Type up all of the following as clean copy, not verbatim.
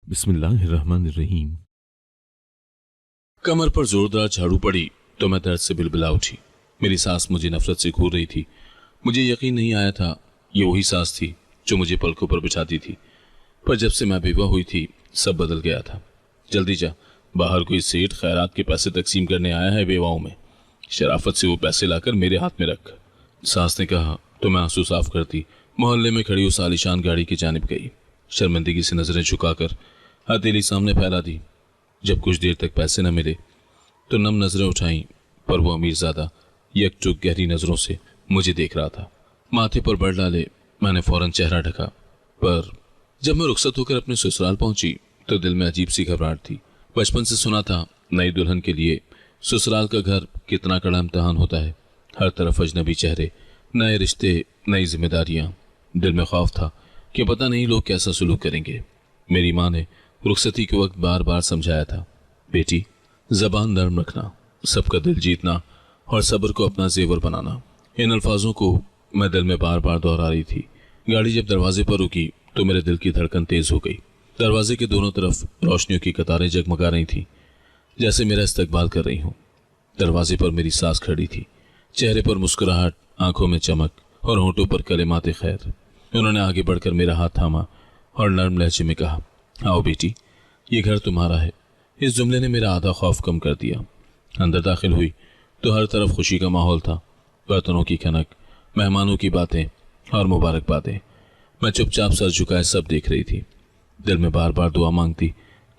बिस्मिल्लाहिर्रहमानिर्रहीम। कमर पर जोरदार झाड़ू पड़ी तो मैं दर्द से बिलबिला उठी। मेरी सांस मुझे नफरत से घूर रही थी। मुझे यकीन नहीं आया था ये वही सांस थी जो मुझे पलकों पर बिछाती थी। पर जब से मैं बेवा हुई थी सब बदल गया था। जल्दी जा, बाहर कोई सेठ खैरात के पैसे तकसीम करने आया है बेवाओं में। शराफत से वो पैसे लाकर मेरे हाथ में रख। सांस ने कहा तो मैं आंसू साफ करती मोहल्ले में खड़ी उस आलीशान गाड़ी की जानिब गई। शर्मिंदगी से नजरें झुकाकर हथेली सामने फैला दी। जब कुछ देर तक पैसे न मिले तो नम नजरें उठाईं, पर वो अमीरजादा यकजुक गहरी नजरों से मुझे देख रहा था। माथे पर बड़ डाले मैंने फौरन चेहरा ढका, पर जब मैं रुखसत होकर अपने ससुराल पहुंची तो दिल में अजीब सी घबराहट थी। बचपन से सुना था नई दुल्हन के लिए ससुराल का घर कितना कड़ा इम्तिहान होता है। हर तरफ अजनबी चेहरे, नए रिश्ते, नई जिम्मेदारियां। दिल में खौफ था कि पता नहीं लोग कैसा सलूक करेंगे। मेरी माँ ने रुखसती के वक्त बार बार समझाया था, बेटी जबान नरम रखना, सबका दिल जीतना और सब्र को अपना जेवर बनाना। इन अल्फाजों को मैं दिल में बार बार दोहरा रही थी। गाड़ी जब दरवाजे पर रुकी तो मेरे दिल की धड़कन तेज हो गई। दरवाजे के दोनों तरफ रोशनियों की कतारें जगमगा रही थी, जैसे मेरा इस्तकबाल कर रही हूँ। दरवाजे पर मेरी सास खड़ी थी, चेहरे पर मुस्कुराहट, आंखों में चमक और होंठों पर कलिमात खैर। उन्होंने आगे बढ़कर मेरा हाथ थामा और नर्म लहजे में कहा, आओ बेटी, ये घर तुम्हारा है। इस जुमले ने मेरा आधा खौफ कम कर दिया। अंदर दाखिल हुई तो हर तरफ खुशी का माहौल था। बर्तनों की खनक, मेहमानों की बातें और मुबारकबादें। मैं चुपचाप सर झुकाए सब देख रही थी। दिल में बार बार दुआ मांगती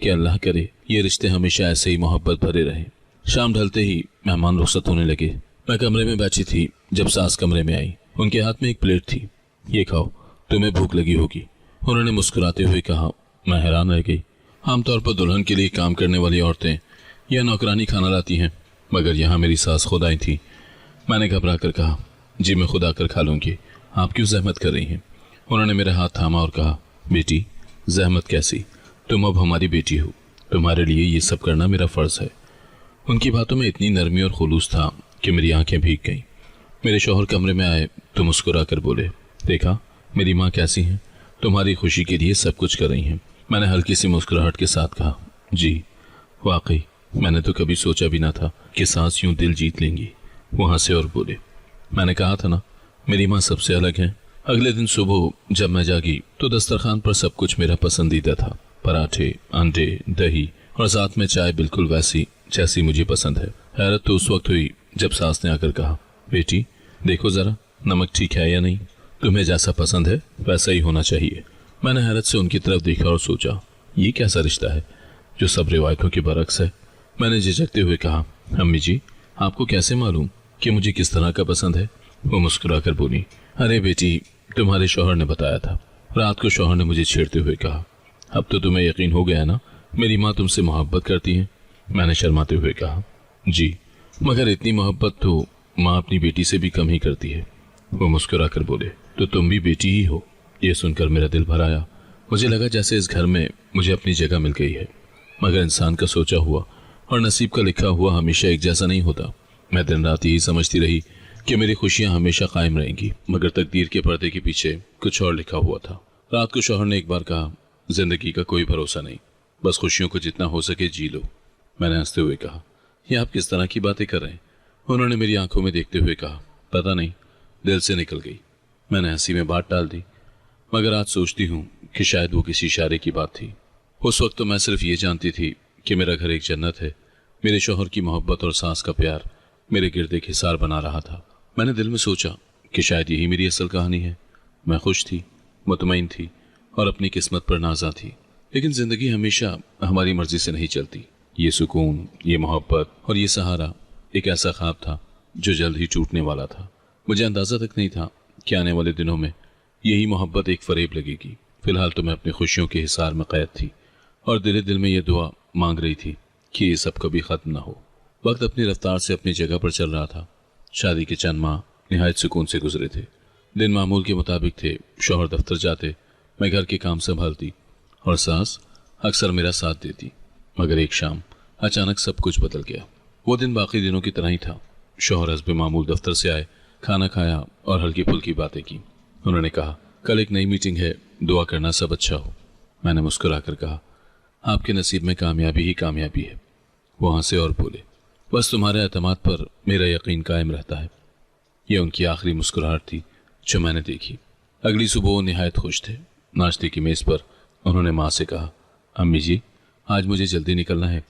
कि अल्लाह करे ये रिश्ते हमेशा ऐसे ही मोहब्बत भरे रहें। शाम ढलते ही मेहमान रुखसत होने लगे। मैं कमरे में बैठी थी जब सास कमरे में आई। उनके हाथ में एक प्लेट थी। ये खाओ, तुम्हें भूख लगी होगी, उन्होंने मुस्कुराते हुए कहा। मैं हैरान रह गई। आमतौर पर दुल्हन के लिए काम करने वाली औरतें या नौकरानी खाना लाती हैं, मगर यहाँ मेरी सास खुद आई थी। मैंने घबरा कर कहा, जी मैं खुद आकर खा लूँगी, आप क्यों जहमत कर रही हैं। उन्होंने मेरा हाथ थामा और कहा, बेटी जहमत कैसी, तुम अब हमारी बेटी हो, तुम्हारे लिए ये सब करना मेरा फ़र्ज़ है। उनकी बातों में इतनी नरमी और खुलूस था कि मेरी आंखें भीग गईं। मेरे शौहर कमरे में आए तो मुस्कुरा कर बोले, देखा मेरी माँ कैसी हैं, तुम्हारी खुशी के लिए सब कुछ कर रही हैं। मैंने हल्की सी मुस्कुराहट के साथ कहा, जी वाकई मैंने तो कभी सोचा भी ना था कि सास यूं दिल जीत लेंगी। वहाँ से और बोले, मैंने कहा था ना मेरी माँ सबसे अलग है। अगले दिन सुबह जब मैं जागी तो दस्तरखान पर सब कुछ मेरा पसंदीदा था। पराठे, अंडे, दही और साथ में चाय बिल्कुल वैसी जैसी मुझे पसंद है। हैरत तो उस वक्त हुई जब सास ने आकर कहा, बेटी देखो जरा नमक ठीक है या नहीं, तुम्हें जैसा पसंद है वैसा ही होना चाहिए। मैंने हैरत से उनकी तरफ देखा और सोचा, ये कैसा रिश्ता है जो सब रिवायतों के बरक्स है। मैंने झिझकते हुए कहा, अम्मी जी आपको कैसे मालूम कि मुझे किस तरह का पसंद है। वो मुस्कुरा कर बोली, अरे बेटी तुम्हारे शौहर ने बताया था। रात को शौहर ने मुझे छेड़ते हुए कहा, अब तो तुम्हें यकीन हो गया ना मेरी माँ तुमसे मोहब्बत करती है। मैंने शर्माते हुए कहा, जी मगर इतनी मोहब्बत तो माँ अपनी बेटी से भी कम ही करती है। वो मुस्कुरा कर बोले, तो तुम भी बेटी ही हो। ये सुनकर मेरा दिल भर आया। मुझे लगा जैसे इस घर में मुझे अपनी जगह मिल गई है। मगर इंसान का सोचा हुआ और नसीब का लिखा हुआ हमेशा एक जैसा नहीं होता। मैं दिन रात यही समझती रही कि मेरी खुशियां हमेशा कायम रहेंगी, मगर तकदीर के पर्दे के पीछे कुछ और लिखा हुआ था। रात को शौहर ने एक बार कहा, जिंदगी का कोई भरोसा नहीं, बस खुशियों को जितना हो सके जी लो। मैंने हंसते हुए कहा, ये आप किस तरह की बातें कर रहे हैं। उन्होंने मेरी आंखों में देखते हुए कहा, पता नहीं दिल से निकल गई। मैंने हंसी में बात टाल दी, मगर आज सोचती हूँ कि शायद वो किसी इशारे की बात थी। उस वक्त तो मैं सिर्फ ये जानती थी कि मेरा घर एक जन्नत है। मेरे शौहर की मोहब्बत और सास का प्यार मेरे गिर्द एक हिसार बना रहा था। मैंने दिल में सोचा कि शायद यही मेरी असल कहानी है। मैं खुश थी, मुतमईन थी और अपनी किस्मत पर नाज़ा थी। लेकिन जिंदगी हमेशा हमारी मर्जी से नहीं चलती। ये सुकून, ये मोहब्बत और ये सहारा एक ऐसा ख्वाब था जो जल्द ही टूटने वाला था। मुझे अंदाज़ा तक नहीं था कि आने वाले दिनों में यही मोहब्बत एक फरेब लगेगी। फिलहाल तो मैं अपनी खुशियों के हिसार में कैद थी और दिल दिल में ये दुआ मांग रही थी कि ये सब कभी ख़त्म ना हो। वक्त अपनी रफ्तार से अपनी जगह पर चल रहा था। शादी के चंद माह निहायत सुकून से गुजरे थे। दिन मामूल के मुताबिक थे। शौहर दफ्तर जाते, मैं घर के काम संभालती और सास अक्सर मेरा साथ देती। मगर एक शाम अचानक सब कुछ बदल गया। वो दिन बाकी दिनों की तरह ही था। शौहर हस्बे मामूल दफ्तर से आए, खाना खाया और हल्की फुल्की बातें की। उन्होंने कहा, कल एक नई मीटिंग है, दुआ करना सब अच्छा हो। मैंने मुस्कुरा कर कहा, आपके नसीब में कामयाबी ही कामयाबी है। वो हंसे और बोले, बस तुम्हारे एतमाद पर मेरा यकीन कायम रहता है। यह उनकी आखिरी मुस्कुराहट थी जो मैंने देखी। अगली सुबह वो निहायत खुश थे। नाश्ते की मेज़ पर उन्होंने माँ से कहा, अम्मी जी, आज मुझे जल्दी निकलना है।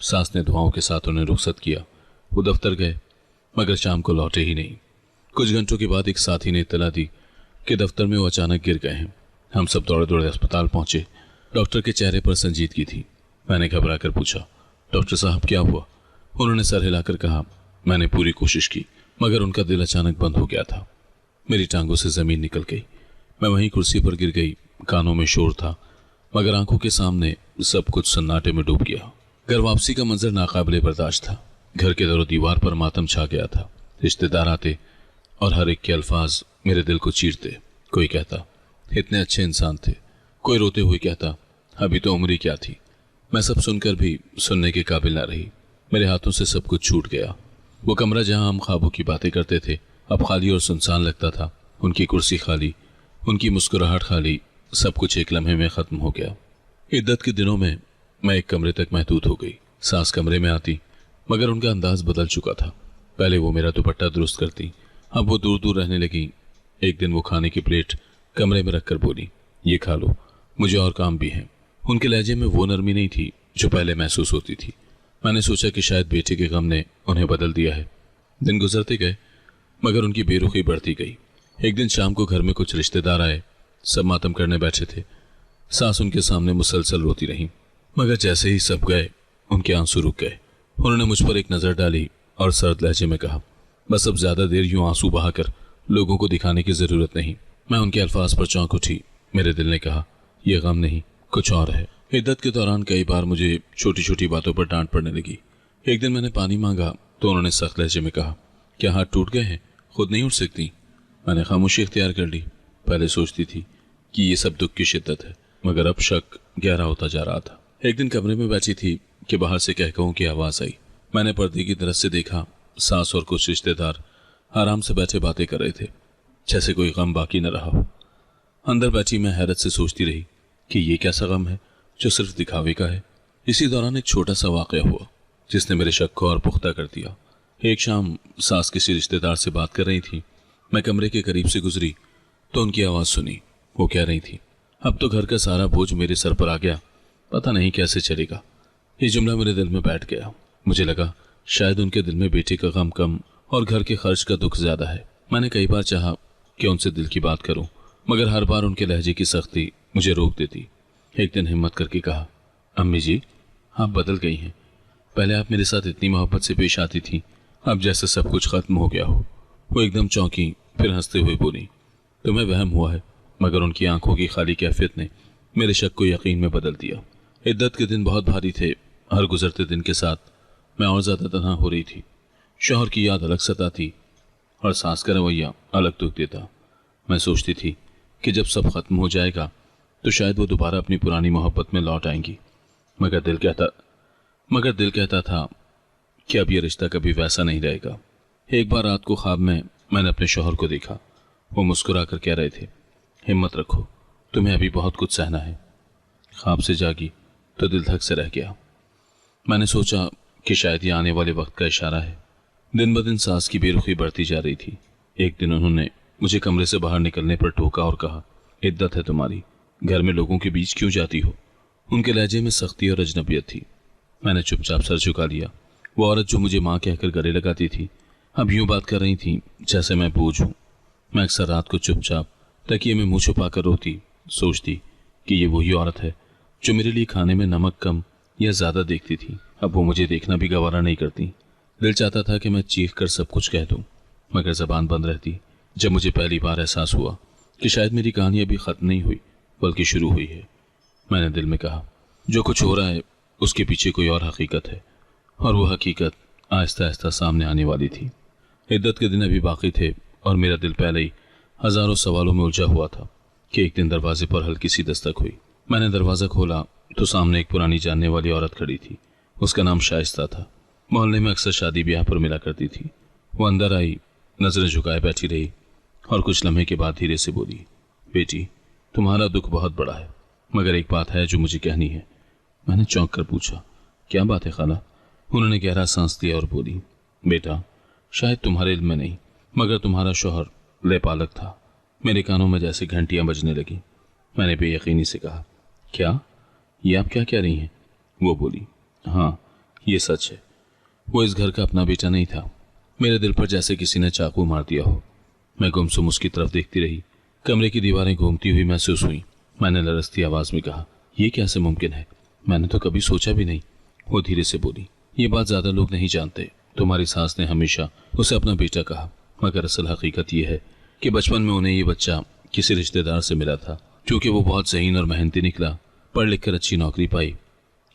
सास ने दुआओं के साथ उन्हें रुखसत किया। वो दफ्तर गए मगर शाम को लौटे ही नहीं। कुछ घंटों के बाद एक साथी ने इत्तला दी कि दफ्तर में वो अचानक गिर गए हैं। हम सब दौड़े दौड़े अस्पताल पहुंचे। डॉक्टर के चेहरे पर संजीदगी थी। मैंने घबरा कर पूछा, डॉक्टर साहब क्या हुआ? उन्होंने सर हिलाकर कहा, मैंने पूरी कोशिश की मगर उनका दिल अचानक बंद हो गया था। मेरी टांगों से जमीन निकल गई। मैं वहीं कुर्सी पर गिर गई। कानों में शोर था मगर आंखों के सामने सब कुछ सन्नाटे में डूब गया। घर वापसी का मंजर नाकाबिले बर्दाश्त था। घर के दरो दीवार पर मातम छा गया था। रिश्तेदार आते और हर एक के अल्फाज मेरे दिल को चीरते। कोई कहता, इतने अच्छे इंसान थे। कोई रोते हुए कहता, अभी तो उम्र ही क्या थी। मैं सब सुनकर भी सुनने के काबिल ना रही। मेरे हाथों से सब कुछ छूट गया। वो कमरा जहां हम ख्वाबों की बातें करते थे अब खाली और सुनसान लगता था। उनकी कुर्सी खाली, उनकी मुस्कुराहट खाली, सब कुछ एक लम्हे में खत्म हो गया। इद्दत के दिनों में मैं एक कमरे तक महदूद हो गई। सास कमरे में आती मगर उनका अंदाज बदल चुका था। पहले वो मेरा दुपट्टा दुरुस्त करती, अब वो दूर दूर रहने लगी। एक दिन वो खाने की प्लेट कमरे में रखकर बोली, ये खा लो, मुझे और काम भी है। उनके लहजे में वो नरमी नहीं थी जो पहले महसूस होती थी। मैंने सोचा कि शायद बेटे के गम ने उन्हें बदल दिया है। दिन गुजरते गए मगर उनकी बेरुखी बढ़ती गई। एक दिन शाम को घर में कुछ रिश्तेदार आए। सब मातम करने बैठे थे। सास उनके सामने मुसलसल रोती रही मगर जैसे ही सब गए उनके आंसू रुक गए। उन्होंने मुझ पर एक नज़र डाली और सर्द लहजे में कहा, बस अब ज्यादा देर यूं आंसू बहाकर लोगों को दिखाने की जरूरत नहीं। मैं उनके अल्फाज पर चौंक उठी। मेरे दिल ने कहा, यह गम नहीं, कुछ और है। इद्दत के दौरान कई बार मुझे छोटी छोटी बातों पर डांट पड़ने लगी। एक दिन मैंने पानी मांगा तो उन्होंने सख्त लहजे में कहा, क्या हाथ टूट गए हैं, खुद नहीं उठ सकती? मैंने खामोशी इख्तियार कर ली। पहले सोचती थी कि ये सब दुख की शिद्दत है मगर अब शक गहरा होता जा रहा था। एक दिन कमरे में बैठी थी कि बाहर से कहकहों की आवाज आई। मैंने पर्दे की तरफ से देखा। सास और कुछ रिश्तेदार आराम से बैठे बातें कर रहे थे, जैसे कोई गम बाकी न रहा हो। अंदर बैठी मैं हैरत से सोचती रही कि ये कैसा गम है जो सिर्फ दिखावे का है। इसी दौरान एक छोटा सा वाकया हुआ जिसने मेरे शक को और पुख्ता कर दिया। एक शाम सास किसी रिश्तेदार से बात कर रही थी। मैं कमरे के करीब से गुजरी तो उनकी आवाज सुनी। वो कह रही थी, अब तो घर का सारा बोझ मेरे सर पर आ गया, पता नहीं कैसे चलेगा। ये जुमला मेरे दिल में बैठ गया। मुझे लगा शायद उनके दिल में बेटे का गम कम और घर के खर्च का दुख ज्यादा है। मैंने कई बार चाहा कि उनसे दिल की बात करूं मगर हर बार उनके लहजे की सख्ती मुझे रोक देती। एक दिन हिम्मत करके कहा, अम्मी जी, आप बदल गई हैं। पहले आप मेरे साथ इतनी मोहब्बत से पेश आती थी, अब जैसे सब कुछ खत्म हो गया हो। वो एकदम चौंकी, फिर हंसते हुए बोली, तुम्हें वहम हुआ है। मगर उनकी आंखों की खाली कैफियत ने मेरे शक को यकीन में बदल दिया। इद्दत के दिन बहुत भारी थे। हर गुजरते दिन के साथ मैं और ज्यादा तन्हा हो रही थी। शौहर की याद अलग सताती और सास का रवैया अलग दुख देता। मैं सोचती थी कि जब सब खत्म हो जाएगा तो शायद वो दोबारा अपनी पुरानी मोहब्बत में लौट आएंगी। मगर दिल कहता था कि अब यह रिश्ता कभी वैसा नहीं रहेगा। एक बार रात को ख्वाब में मैंने अपने शौहर को देखा। वो मुस्कुरा कर कह रहे थे, हिम्मत रखो, तुम्हें अभी बहुत कुछ सहना है। ख्वाब से जागी तो दिल धक से रह गया। मैंने सोचा कि शायद ये आने वाले वक्त का इशारा है। दिन ब दिन सास की बेरुखी बढ़ती जा रही थी। एक दिन उन्होंने मुझे कमरे से बाहर निकलने पर टोका और कहा, इद्दत है तुम्हारी, घर में लोगों के बीच क्यों जाती हो? उनके लहजे में सख्ती और अजनबियत थी। मैंने चुपचाप सर झुका लिया। वो औरत जो मुझे माँ कहकर गले लगाती थी अब यूं बात कर रही थी जैसे मैं बोझ हूं। मैं अक्सर रात को चुपचाप तकिए में मुंह छुपा कर रोती, सोचती कि ये वही औरत है जो मेरे लिए खाने में नमक कम या ज्यादा देखती थी। अब वो मुझे देखना भी गवारा नहीं करती। दिल चाहता था कि मैं चीख कर सब कुछ कह दूं मगर जबान बंद रहती। जब मुझे पहली बार एहसास हुआ कि शायद मेरी कहानी अभी खत्म नहीं हुई बल्कि शुरू हुई है, मैंने दिल में कहा, जो कुछ हो रहा है उसके पीछे कोई और हकीकत है और वो हकीकत आहिस्ता आहिस्ता सामने आने वाली थी। इद्दत के दिन अभी बाकी थे और मेरा दिल पहले ही हजारों सवालों में उलझा हुआ था कि एक दिन दरवाजे पर हल्की सी दस्तक हुई। मैंने दरवाज़ा खोला तो सामने एक पुरानी जानने वाली औरत खड़ी थी। उसका नाम शाइस्ता था। मोहल्ले में अक्सर शादी ब्याह पर मिला करती थी। वो अंदर आई, नजरें झुकाए बैठी रही और कुछ लम्हे के बाद धीरे से बोली, बेटी, तुम्हारा दुख बहुत बड़ा है मगर एक बात है जो मुझे कहनी है। मैंने चौंक कर पूछा, क्या बात है खाला? उन्होंने गहरा सांस लिया और बोली, बेटा शायद तुम्हारे इल्म में नहीं, मगर तुम्हारा शौहर लेपालक था। मेरे कानों में जैसे घंटियां बजने लगी। मैंने बेयकीनी से कहा, क्या? ये आप क्या कह रही हैं? वो बोली, हाँ ये सच है। वो इस घर का अपना बेटा नहीं था। मेरे दिल पर जैसे किसी ने चाकू मार दिया हो। मैं गुमसुम उसकी तरफ देखती रही। कमरे की दीवारें घूमती हुई महसूस हुई। मैंने लरसती आवाज में कहा, यह कैसे मुमकिन है? मैंने तो कभी सोचा भी नहीं। वो धीरे से बोली, ये बात ज्यादा लोग नहीं जानते। तुम्हारी सास ने हमेशा उसे अपना बेटा कहा, मगर असल हकीकत यह है कि बचपन में उन्हें ये बच्चा किसी रिश्तेदार से मिला था। क्योंकि वो बहुत ज़हीन और मेहनती निकला, पढ़ लिख कर अच्छी नौकरी पाई,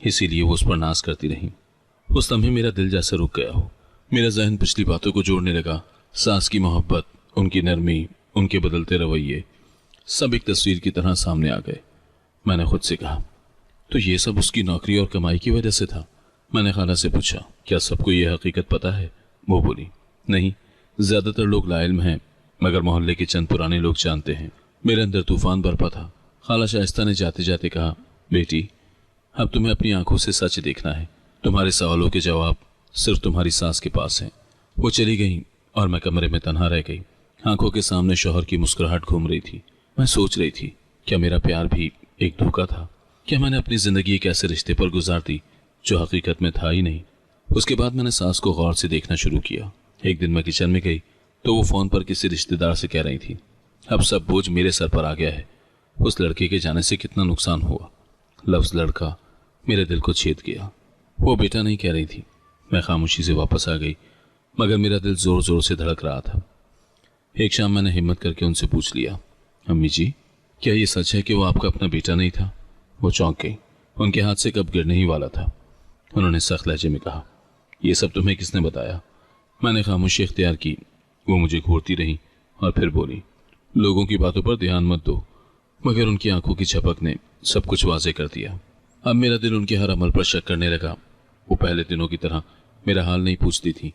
इसीलिए वो उस पर नाज करती रही। उस लम्हे मेरा दिल जैसे रुक गया हो। मेरा जहन पिछली बातों को जोड़ने लगा। सास की मोहब्बत, उनकी नरमी, उनके बदलते रवैये, सब एक तस्वीर की तरह सामने आ गए। मैंने खुद से कहा, तो ये सब उसकी नौकरी और कमाई की वजह से था? मैंने खाला से पूछा, क्या सबको ये हकीकत पता है? वो बोली, नहीं, ज्यादातर लोग लाइल्म हैं, मगर मोहल्ले के चंद पुराने लोग जानते हैं। मेरे अंदर तूफान बरपा था। खाला शाइस्ता ने जाते जाते कहा, बेटी अब तुम्हें अपनी आंखों से सच देखना है। तुम्हारे सवालों के जवाब सिर्फ तुम्हारी सास के पास हैं। वो चली गई और मैं कमरे में तन्हा रह गई। आंखों के सामने शौहर की मुस्कुराहट घूम रही थी। मैं सोच रही थी, क्या मेरा प्यार भी एक धोखा था? क्या मैंने अपनी जिंदगी एक ऐसे रिश्ते पर गुजार दी जो हकीकत में था ही नहीं? उसके बाद मैंने सास को गौर से देखना शुरू किया। एक दिन मैं किचन में गई तो वो फोन पर किसी रिश्तेदार से कह रही थी, अब सब बोझ मेरे सर पर आ गया है। उस लड़के के जाने से कितना नुकसान हुआ। लफ्ज लड़का मेरे दिल को छेद गया। वो बेटा नहीं कह रही थी। मैं खामोशी से वापस आ गई, मगर मेरा दिल जोर जोर से धड़क रहा था। एक शाम मैंने हिम्मत करके उनसे पूछ लिया, अम्मी जी क्या ये सच है कि वो आपका अपना बेटा नहीं था? वो चौंक गई। उनके हाथ से कब गिरने ही वाला था। उन्होंने सख्त लहजे में कहा, ये सब तुम्हें किसने बताया? मैंने खामोशी इख्तियार की। वो मुझे घूरती रही और फिर बोली, लोगों की बातों पर ध्यान मत दो। मगर उनकी आंखों की झपक ने सब कुछ वाजे कर दिया। अब मेरा दिल उनके हर अमल पर शक करने लगा। वो पहले दिनों की तरह मेरा हाल नहीं पूछती थी।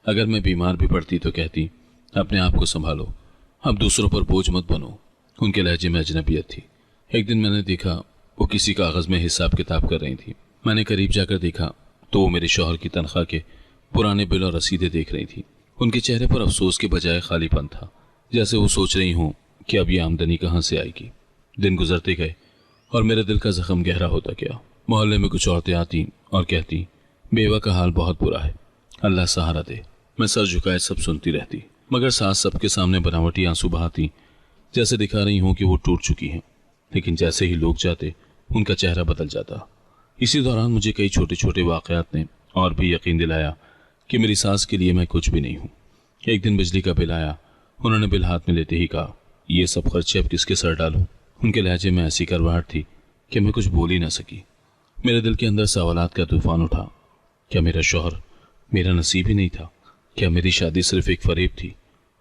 अगर मैं बीमार भी पड़ती तो कहती, अपने आप को संभालो, अब दूसरों पर बोझ मत बनो। उनके लहजे में अजनबियत थी। एक दिन मैंने देखा वो किसी कागज में हिसाब किताब कर रही थी। मैंने करीब जाकर देखा तो वो मेरे शौहर की तनख्वाह के पुराने बिल और रसीदें देख रही थी। उनके चेहरे पर अफसोस के बजाय खालीपन था, जैसे वो सोच रही हूँ कि अब ये आमदनी कहाँ से आएगी। दिन गुजरते गए और मेरे दिल का जख्म गहरा होता गया। मोहल्ले में कुछ औरतें आती और कहती, बेवा का हाल बहुत बुरा है, अल्लाह सहारा दे। मैं सर झुकाए सब सुनती रहती, मगर सास सबके सामने बनावटी आंसू बहाती, जैसे दिखा रही हूँ कि वो टूट चुकी हैं। लेकिन जैसे ही लोग जाते उनका चेहरा बदल जाता। इसी दौरान मुझे कई छोटे छोटे वाकयात ने और भी यकीन दिलाया कि मेरी सास के लिए मैं कुछ भी नहीं हूँ। एक दिन बिजली का बिल आया। उन्होंने बिल हाथ में लेते ही कहा, ये सब खर्चे अब किसके सर डालूं? उनके लहजे में ऐसी करवाहट थी कि मैं कुछ बोल ही ना सकी। मेरे दिल के अंदर सवालात का तूफान उठा। क्या मेरा शौहर मेरा नसीब ही नहीं था? क्या मेरी शादी सिर्फ एक फरेब थी?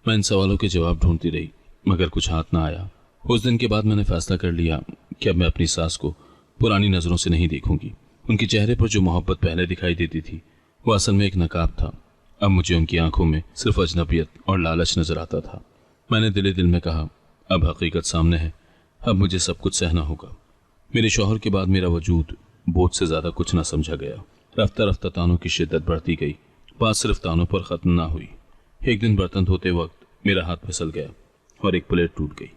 मैं इन सवालों के जवाब ढूंढती रही, मगर कुछ हाथ ना आया। उस दिन के बाद मैंने फैसला कर लिया कि अब मैं अपनी सास को पुरानी नज़रों से नहीं देखूंगी। उनके चेहरे पर जो मोहब्बत पहले दिखाई देती थी वो असल में एक नकाब था। अब मुझे उनकी आंखों में सिर्फ अजनबियत और लालच नजर आता था। मैंने दिले दिल में कहा, अब हकीकत सामने है, अब मुझे सब कुछ सहना होगा। मेरे शौहर के बाद मेरा वजूद बोझ से ज्यादा कुछ ना समझा गया। रफ्ता रफ्ता तानों की शिद्दत बढ़ती गई। बात सिर्फ तानों पर खत्म ना हुई। एक दिन बर्तन धोते वक्त मेरा हाथ फिसल गया और एक प्लेट टूट गई।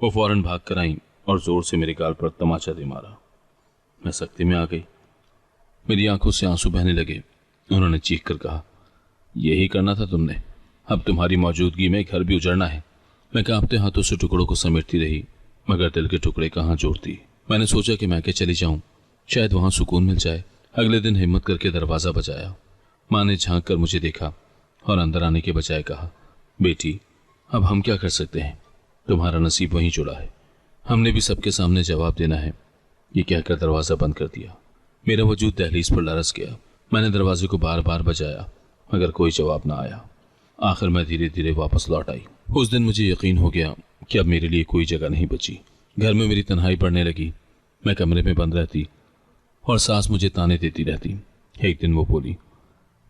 वो फौरन भाग कर आई और जोर से मेरे गाल पर तमाचा दे मारा। मैं सख्ती में आ गई। मेरी आंखों से आंसू बहने लगे। उन्होंने चीख कर कहा, यही करना था तुमने? अब तुम्हारी मौजूदगी में घर भी उजड़ना है। मैं कांपते हाथों से टुकड़ों को समेटती रही, मगर दिल के टुकड़े कहाँ जोड़ती। मैंने सोचा कि मैं चली जाऊं, शायद वहां सुकून मिल जाए। अगले दिन हिम्मत करके दरवाजा बजाया। माँ ने झांक कर मुझे देखा और अंदर आने के बजाय कहा, बेटी अब हम क्या कर सकते हैं, तुम्हारा नसीब वहीं जुड़ा है, हमने भी सबके सामने जवाब देना है। ये कहकर दरवाजा बंद कर दिया। मेरा वजूद दहलीज पर लरस गया। मैंने दरवाजे को बार बार बजाया, मगर कोई जवाब ना आया। आखिर मैं धीरे धीरे वापस लौट आई। उस दिन मुझे यकीन हो गया कि अब मेरे लिए कोई जगह नहीं बची। घर में मेरी तन्हाई बढ़ने लगी। मैं कमरे में बंद रहती और सास मुझे ताने देती रहती। एक दिन वो बोली,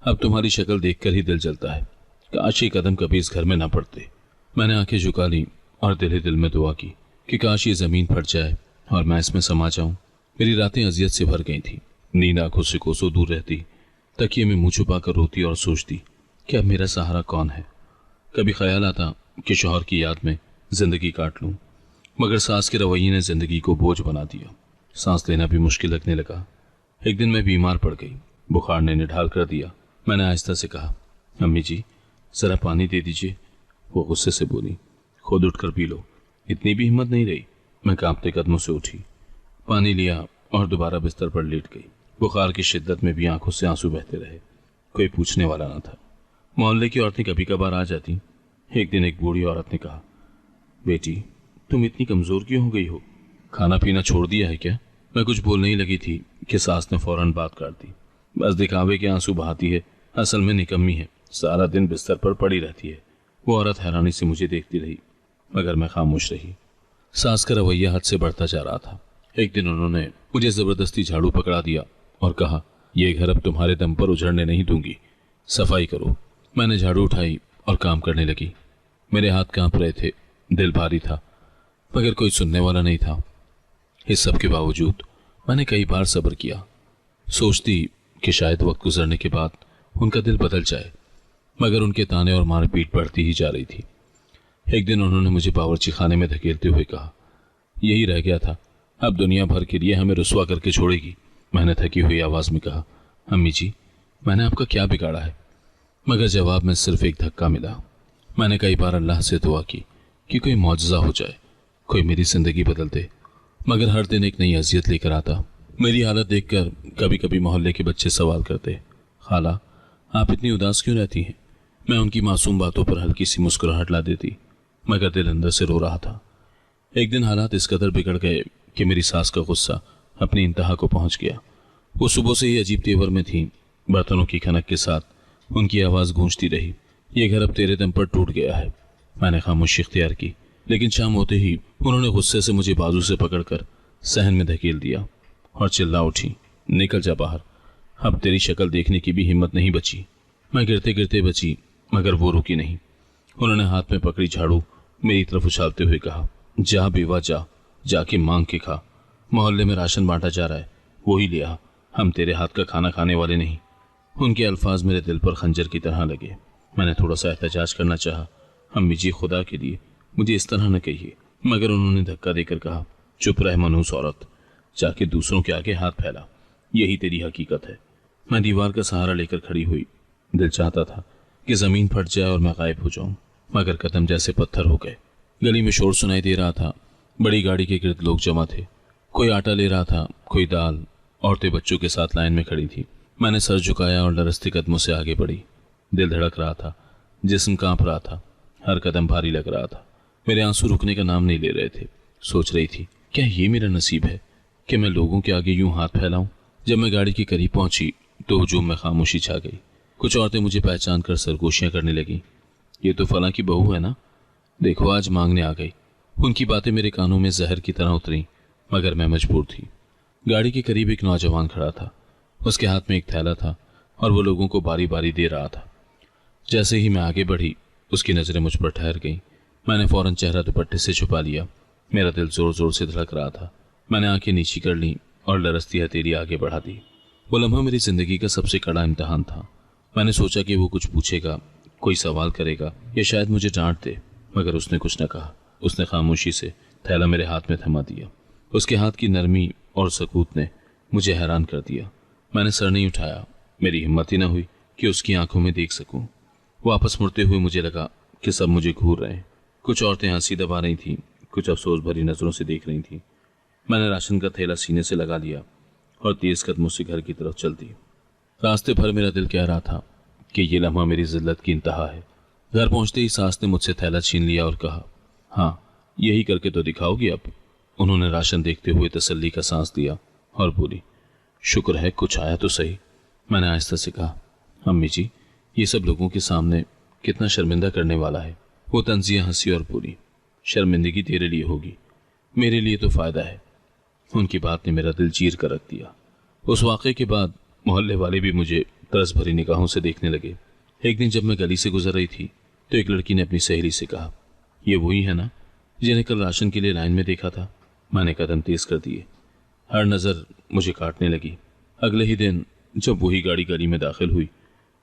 अब तुम्हारी शक्ल देखकर ही दिल जलता है, काश ये कदम कभी इस घर में ना पड़ते। मैंने आंखें झुका ली और दिल ही दिल में दुआ की कि काश ये जमीन फट जाए और मैं इसमें समा जाऊं। मेरी रातें अजियत से भर गई थी। नींद आंखों से कोसों दूर रहती। तकिए में मुंह छुपा कर रोती और सोचती कि अब मेरा सहारा कौन है। कभी ख्याल आता कि शौहर की याद में जिंदगी काट लूं, मगर सास के रवैये ने जिंदगी को बोझ बना दिया। सांस लेना भी मुश्किल लगने लगा। एक दिन मैं बीमार पड़ गई। बुखार ने निढाल कर दिया। मैंने आहिस्ता से कहा, अम्मी जी जरा पानी दे दीजिए। वो गुस्से से बोली, खुद उठकर पी लो। इतनी भी हिम्मत नहीं रही। मैं कांपते कदमों से उठी, पानी लिया और दोबारा बिस्तर पर लेट गई। बुखार की शिद्दत में भी आंखों से आंसू बहते रहे। कोई पूछने वाला न था। मोहल्ले की औरतें कभी कभार आ जाती। एक दिन एक बूढ़ी औरत ने कहा, बेटी तुम इतनी कमजोर क्यों हो गई हो? खाना पीना छोड़ दिया है क्या? मैं कुछ बोलने ही लगी थी कि सास ने फौरन बात काट दी। बस दिखावे के आंसू बहाती है, असल में निकम्मी है, सारा दिन बिस्तर पर पड़ी रहती है। वो औरत हैरानी से मुझे देखती रही, मगर मैं खामोश रही। सास का रवैया हद से बढ़ता जा रहा था। एक दिन उन्होंने मुझे जबरदस्ती झाड़ू पकड़ा दिया और कहा, यह घर अब तुम्हारे दम पर उजड़ने नहीं दूंगी, सफाई करो। मैंने झाड़ू उठाई और काम करने लगी। मेरे हाथ कांप रहे थे, दिल भारी था, मगर कोई सुनने वाला नहीं था। इस सब के बावजूद मैंने कई बार सब्र किया, सोचती कि शायद वक्त गुजरने के बाद उनका दिल बदल जाए, मगर उनके ताने और मारपीट बढ़ती ही जा रही थी। एक दिन उन्होंने मुझे बावर्ची खाने में धकेलते हुए कहा, यही रह गया था, अब दुनिया भर के लिए हमें रुस्वा करके छोड़ेगी। मैंने थकी हुई आवाज में कहा, अम्मी जी मैंने आपका क्या बिगाड़ा है? मगर जवाब में सिर्फ एक धक्का मिला। मैंने कई बार अल्लाह से दुआ की कि कोई मौजज़ा हो जाए, कोई मेरी जिंदगी बदल दे, मगर हर दिन एक नई अजियत लेकर आता। मेरी हालत देखकर कभी कभी मोहल्ले के बच्चे सवाल करते, खाला आप इतनी उदास क्यों रहती हैं? मैं उनकी मासूम बातों पर हल्की सी मुस्कुराहट ला देती, मगर दिल अंदर से रो रहा था। एक दिन हालात इस कदर बिगड़ गए कि मेरी सास का गुस्सा अपनी इंतहा को पहुंच गया। वो सुबह से ही अजीब तेवर में थी। बर्तनों की खनक के साथ उनकी आवाज़ गूंजती रही, ये घर अब तेरे दम पर टूट गया है। मैंने खामोशी इख्तियार की, लेकिन शाम होते ही उन्होंने गुस्से से मुझे बाजू से पकड़कर सहन में धकेल दिया और चिल्ला उठी, निकल जा बाहर, अब तेरी शक्ल देखने की भी हिम्मत नहीं बची। मैं गिरते गिरते बची, मगर वो रुकी नहीं। उन्होंने हाथ में पकड़ी झाड़ू मेरी तरफ उछालते हुए कहा, जा बेवा जा, जाके मांग के खा। मोहल्ले में राशन बांटा जा रहा है, वही ले आ, हम तेरे हाथ का खाना खाने वाले नहीं। उनके अल्फाज मेरे दिल पर खंजर की तरह लगे। मैंने थोड़ा सा एहतजाज करना चाहा, अम्मी जी खुदा के लिए मुझे इस तरह न कहिए, मगर उन्होंने धक्का देकर कहा, चुप रह मनहूस औरत, जाके दूसरों के आगे हाथ फैला, यही तेरी हकीकत है। मैं दीवार का सहारा लेकर खड़ी हुई। दिल चाहता था कि जमीन फट जाए और मैं गायब हो जाऊं, मगर कदम जैसे पत्थर हो गए। गली में शोर सुनाई दे रहा था। बड़ी गाड़ी के गिर्द लोग जमा थे। कोई आटा ले रहा था, कोई दाल। औरतें बच्चों के साथ लाइन में खड़ी थी। मैंने सर झुकाया और लरजते कदमों से आगे बढ़ी। दिल धड़क रहा था, जिस्म कांप रहा था, हर कदम भारी लग रहा था। मेरे आंसू रुकने का नाम नहीं ले रहे थे। सोच रही थी, क्या ये मेरा नसीब है कि मैं लोगों के आगे यूं हाथ फैलाऊं? जब मैं गाड़ी के करीब पहुंची तो हुजूम में खामोशी छा गई। कुछ औरतें मुझे पहचान कर सरगोशियां करने लगी, ये तो फलां की बहू है ना, देखो आज मांगने आ गई। उनकी बातें मेरे कानों में जहर की तरह उतरी, मगर मैं मजबूर थी। गाड़ी के करीब एक नौजवान खड़ा था। उसके हाथ में एक थैला था और वो लोगों को बारी बारी दे रहा था। जैसे ही मैं आगे बढ़ी, उसकी नजरें मुझ पर ठहर गईं। मैंने फौरन चेहरा दुपट्टे से छुपा लिया। मेरा दिल जोर जोर से धड़क रहा था। मैंने आंखें नीची कर ली और लरजती हथेली आगे बढ़ा दी। वो लम्हा मेरी जिंदगी का सबसे कड़ा इम्तहान था। मैंने सोचा कि वो कुछ पूछेगा, कोई सवाल करेगा या शायद मुझे डांट दे, मगर उसने कुछ न कहा। उसने खामोशी से थैला मेरे हाथ में थमा दिया। उसके हाथ की नरमी और सकूत ने मुझे हैरान कर दिया। मैंने सर नहीं उठाया, मेरी हिम्मत ही न हुई कि उसकी आंखों में देख सकूं। वापस मुड़ते हुए मुझे लगा कि सब मुझे घूर रहे हैं। कुछ औरतें हंसी दबा रही थीं, कुछ अफसोस भरी नजरों से देख रही थीं। मैंने राशन का थैला सीने से लगा लिया और तेज कदमों से घर की तरफ चल दी। रास्ते भर मेरा दिल कह रहा था कि ये लम्हा मेरी जिल्लत की इंतहा है। घर पहुंचते ही सास ने मुझसे थैला छीन लिया और कहा, हाँ यही करके तो दिखाओगी अब। उन्होंने राशन देखते हुए तसल्ली का सांस दिया और बोली, शुक्र है कुछ आया तो सही। मैंने आहिस्ता से कहा, अम्मी जी ये सब लोगों के सामने कितना शर्मिंदा करने वाला है। वो तंजिया हंसी और बोली, शर्मिंदगी तेरे लिए होगी, मेरे लिए तो फायदा है। उनकी बात ने मेरा दिल चीर कर रख दिया। उस वाक़े के बाद मोहल्ले वाले भी मुझे तरस भरी निगाहों से देखने लगे। एक दिन जब मैं गली से गुजर रही थी तो एक लड़की ने अपनी सहेली से कहा, ये वही है ना जिन्हें कल राशन के लिए लाइन में देखा था? मैंने कदम तेज कर दिए। हर नज़र मुझे काटने लगी। अगले ही दिन जब वही गाड़ी गली में दाखिल हुई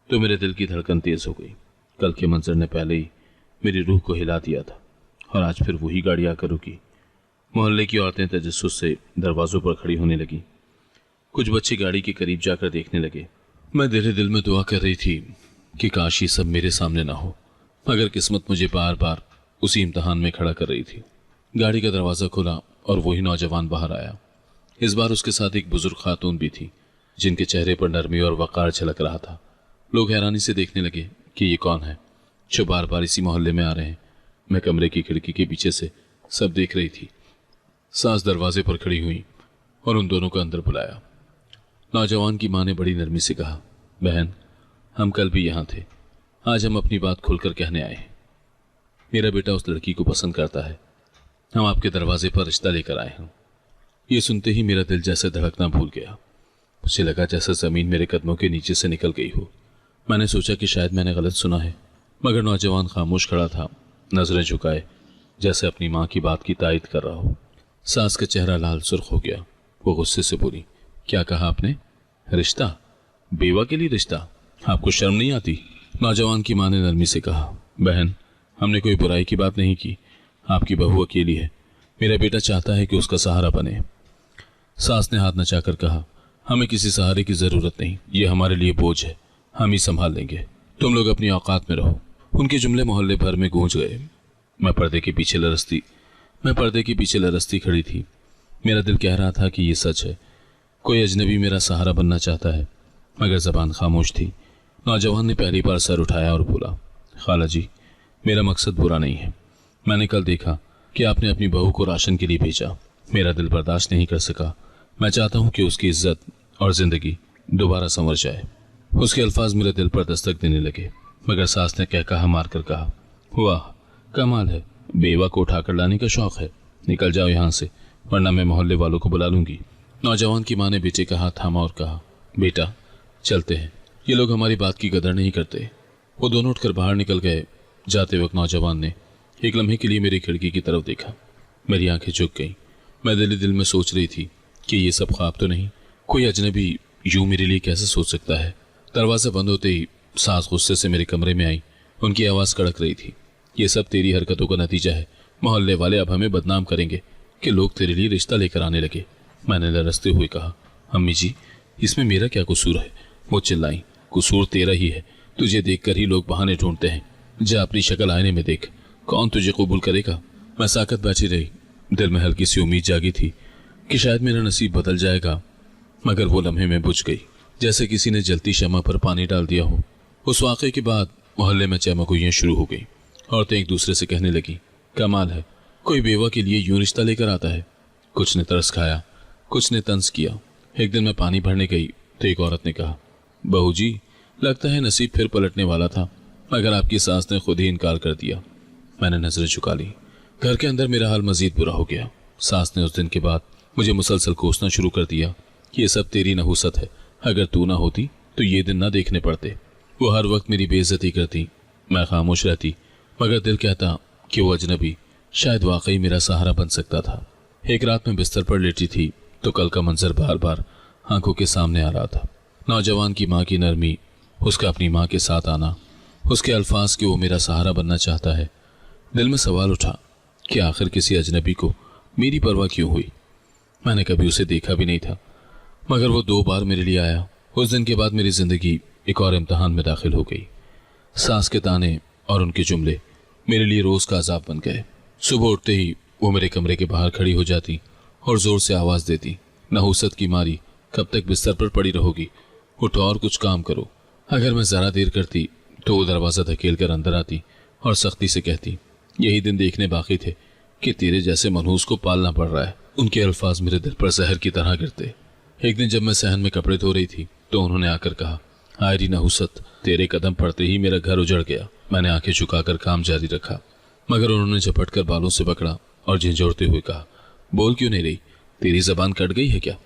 तो मेरे दिल की धड़कन तेज हो गई। कल के मंजर ने पहले ही मेरी रूह को हिला दिया था और आज फिर वही गाड़ी आकर रुकी। मोहल्ले की औरतें तजस्सुस से दरवाजों पर खड़ी होने लगी। कुछ बच्चे गाड़ी के करीब जाकर देखने लगे। मैं दिल में दुआ कर रही थी कि काश ये सब मेरे सामने ना हो, मगर किस्मत मुझे बार बार उसी इम्तहान में खड़ा कर रही थी। गाड़ी का दरवाज़ा खुला और वही नौजवान बाहर आया। इस बार उसके साथ एक बुजुर्ग खातून भी थी जिनके चेहरे पर नरमी और वक़ार झलक रहा था। लोग हैरानी से देखने लगे कि ये कौन है जो बार बार इसी मोहल्ले में आ रहे हैं। मैं कमरे की खिड़की के पीछे से सब देख रही थी। सास दरवाजे पर खड़ी हुई और उन दोनों को अंदर बुलाया। नौजवान की माँ ने बड़ी नरमी से कहा, बहन, हम कल भी यहाँ थे, आज हम अपनी बात खुलकर कहने आए हैं। मेरा बेटा उस लड़की को पसंद करता है, हम आपके दरवाजे पर रिश्ता लेकर आए हैं। ये सुनते ही मेरा दिल जैसे धड़कना भूल गया। मुझे लगा जैसे ज़मीन मेरे कदमों के नीचे से निकल गई हो। मैंने सोचा कि शायद मैंने गलत सुना है, मगर नौजवान खामोश खड़ा था, नजरें झुकाए, जैसे अपनी माँ की बात की तायद कर रहा हो। सास का चेहरा लाल सुर्ख हो गया। वो गुस्से से बोली, क्या कहा आपने? रिश्ता? बेवा के लिए रिश्ता? आपको शर्म नहीं आती? नौजवान की माँ ने नरमी से कहा, बहन, हमने कोई बुराई की बात नहीं की। आपकी बहू अकेली है, मेरा बेटा चाहता है कि उसका सहारा बने। सास ने हाथ नचाकर कहा, हमें किसी सहारे की जरूरत नहीं, ये हमारे लिए बोझ है, हम ही संभाल लेंगे, तुम लोग अपनी औकात में रहो। उनके जुमले मोहल्ले भर में गूंज गए। मैं पर्दे के पीछे लरसती खड़ी थी। मेरा दिल कह रहा था कि ये सच है, कोई अजनबी मेरा सहारा बनना चाहता है, मगर जबान खामोश थी। नौजवान ने पहली बार सर उठाया और बोला, खाला जी, मेरा मकसद बुरा नहीं है। मैंने कल देखा कि आपने अपनी बहू को राशन के लिए भेजा, मेरा दिल बर्दाश्त नहीं कर सका। मैं चाहता हूँ कि उसकी इज्जत और जिंदगी दोबारा संवर जाए। उसके अल्फाज मेरे दिल पर दस्तक देने लगे, मगर सास ने कह कहा मार कर कहा, वाह, कमाल है, बेवा को उठाकर लाने का शौक है, निकल जाओ यहाँ से, वरना मैं मोहल्ले वालों को बुला लूंगी। नौजवान की माँ ने बेटे का हाथ थामा और कहा, बेटा चलते हैं, ये लोग हमारी बात की कदर नहीं करते। वो दोनों उठकर बाहर निकल गए। जाते वक्त नौजवान ने एक लम्हे के लिए मेरी खिड़की की तरफ देखा। मेरी आंखें झुक गईं। मैं दिल में सोच रही थी कि ये सब ख्वाब तो नहीं, कोई अजनबी यूं मेरे लिए कैसे सोच सकता है। दरवाज़ा बंद होते ही सास गुस्से से मेरे कमरे में आई। उनकी आवाज़ कड़क रही थी, ये सब तेरी हरकतों का नतीजा है। मोहल्ले वाले अब हमें बदनाम करेंगे कि लोग तेरे लिए रिश्ता लेकर आने लगे। मैंने लरसते हुए कहा, अम्मी जी, इसमें मेरा क्या कसूर है? वो चिल्लाई, कसूर तेरा ही है, तुझे देखकर ही लोग बहाने ढूंढते हैं। जा अपनी शक्ल आईने में देख, कौन तुझे कबूल करेगा? मैं साकत बैठी रही। दिल में हल्की सी उम्मीद जागी थी कि शायद मेरा नसीब बदल जाएगा, मगर वो लम्हे में बुझ गई, जैसे किसी ने जलती शमा पर पानी डाल दिया हो। उस वाक़े के बाद मोहल्ले में चहमगोइयाँ शुरू हो गई। औरतें एक दूसरे से कहने लगी, कमाल है, कोई बेवा के लिए यूं रिश्ता लेकर आता है। कुछ ने तरस खाया, कुछ ने तंज किया। एक दिन मैं पानी भरने गई तो एक औरत ने कहा, बहू जी, लगता है नसीब फिर पलटने वाला था, मगर आपकी सास ने खुद ही इनकार कर दिया। मैंने नजरें झुका ली। घर के अंदर मेरा हाल मजीद बुरा हो गया। सास ने उस दिन के बाद मुझे मुसलसल कोसना शुरू कर दिया कि ये सब तेरी नहुसत है, अगर तू ना होती तो ये दिन ना देखने पड़ते। वो हर वक्त मेरी बेइज्जती करती। मैं खामोश रहती, मगर दिल कहता कि वो अजनबी शायद वाकई मेरा सहारा बन सकता था। एक रात में बिस्तर पर लेटी थी तो कल का मंजर बार बार आंखों के सामने आ रहा था। नौजवान की माँ की नरमी, उसका अपनी माँ के साथ आना, उसके अल्फाज कि वो मेरा सहारा बनना चाहता है। दिल में सवाल उठा कि आखिर किसी अजनबी को मेरी परवाह क्यों हुई? मैंने कभी उसे देखा भी नहीं था, मगर वो 2 बार मेरे लिए आया। उस दिन के बाद मेरी जिंदगी एक और इम्तहान में दाखिल हो गई। सास के ताने और उनके जुमले मेरे लिए रोज का अजाब बन गए। सुबह उठते ही वो मेरे कमरे के बाहर खड़ी हो जाती और जोर से आवाज देती, नहुसत की मारी, कब तक बिस्तर पर पड़ी रहोगी? उठो और कुछ काम करो। अगर मैं जरा देर करती तो वो दरवाज़ा धकेल कर अंदर आती और सख्ती से कहती, यही दिन देखने बाकी थे कि तेरे जैसे मनहूस को पालना पड़ रहा है। उनके अल्फाज मेरे दिल पर जहर की तरह गिरते। एक दिन जब मैं सहन में कपड़े धो रही थी तो उन्होंने आकर कहा, हायरी नहुसत, तेरे कदम पड़ते ही मेरा घर उजड़ गया। मैंने आंखें झुकाकर काम जारी रखा, मगर उन्होंने झपट कर बालों से पकड़ा और झिंझोड़ते हुए कहा, बोल क्यों नहीं रही? तेरी जबान कट गई है क्या?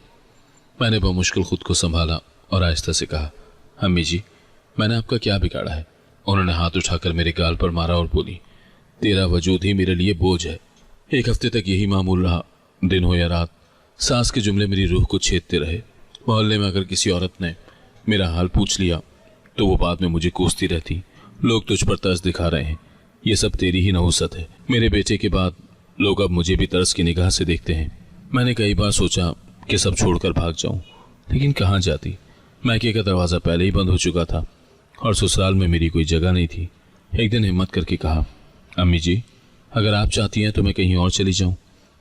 मैंने बमुश्किल खुद को संभाला और आहिस्ता से कहा, अम्मी जी, मैंने आपका क्या बिगाड़ा है? उन्होंने हाथ उठाकर मेरे गाल पर मारा और बोली, तेरा वजूद ही मेरे लिए बोझ है। 1 हफ्ते तक यही मामूल रहा। दिन हो या रात, सास के जुमले मेरी रूह को छेदते रहे। मोहल्ले में अगर किसी औरत ने मेरा हाल पूछ लिया तो वो बाद में मुझे कोसती रहती, लोग तुझ पर तरस दिखा रहे हैं, ये सब तेरी ही नहुसत है। मेरे बेटे के बाद लोग अब मुझे भी तरस की निगाह से देखते हैं। मैंने कई बार सोचा कि सब छोड़कर भाग जाऊं, लेकिन कहाँ जाती। मैके का दरवाज़ा पहले ही बंद हो चुका था और ससुराल में मेरी कोई जगह नहीं थी। एक दिन हिम्मत करके कहा, अम्मी जी, अगर आप चाहती हैं तो मैं कहीं और चली जाऊं,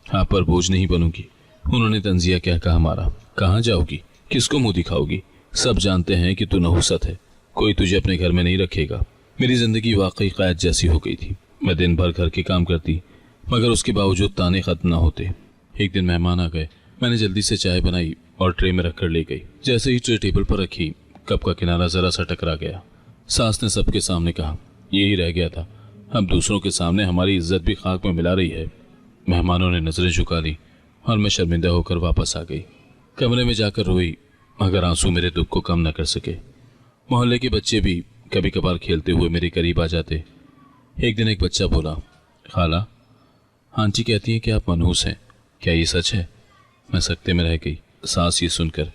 आप पर बोझ नहीं बनूंगी। उन्होंने तंजिया क्या कहा मारा, कहाँ जाओगी, किसको मुंह दिखाओगी, सब जानते हैं कि तू नहुसत है, कोई तुझे अपने घर में नहीं रखेगा। मेरी जिंदगी वाकई कैद जैसी हो गई थी। मैं दिन भर घर के काम करती, मगर उसके बावजूद ताने खत्म ना होते। एक दिन मेहमान आ गए। मैंने जल्दी से चाय बनाई और ट्रे में रखकर ले गई। जैसे ही ट्रे टेबल पर रखी, कप का किनारा जरा सा टकरा गया। सास ने सबके सामने कहा, यही रह गया था, अब दूसरों के सामने हमारी इज्जत भी खाक में मिला रही है। मेहमानों ने नजरें झुका ली और मैं शर्मिंदा होकर वापस आ गई। कमरे में जाकर रोई, मगर आंसू मेरे दुख को कम न कर सके। मोहल्ले के बच्चे भी कभी कभार खेलते हुए मेरे करीब आ जाते। एक दिन एक बच्चा बोला, खाला, आंटी कहती हैं कि आप मनहूस हैं, क्या ये सच है? मैं सकते में रह गई। सास ये सुनकर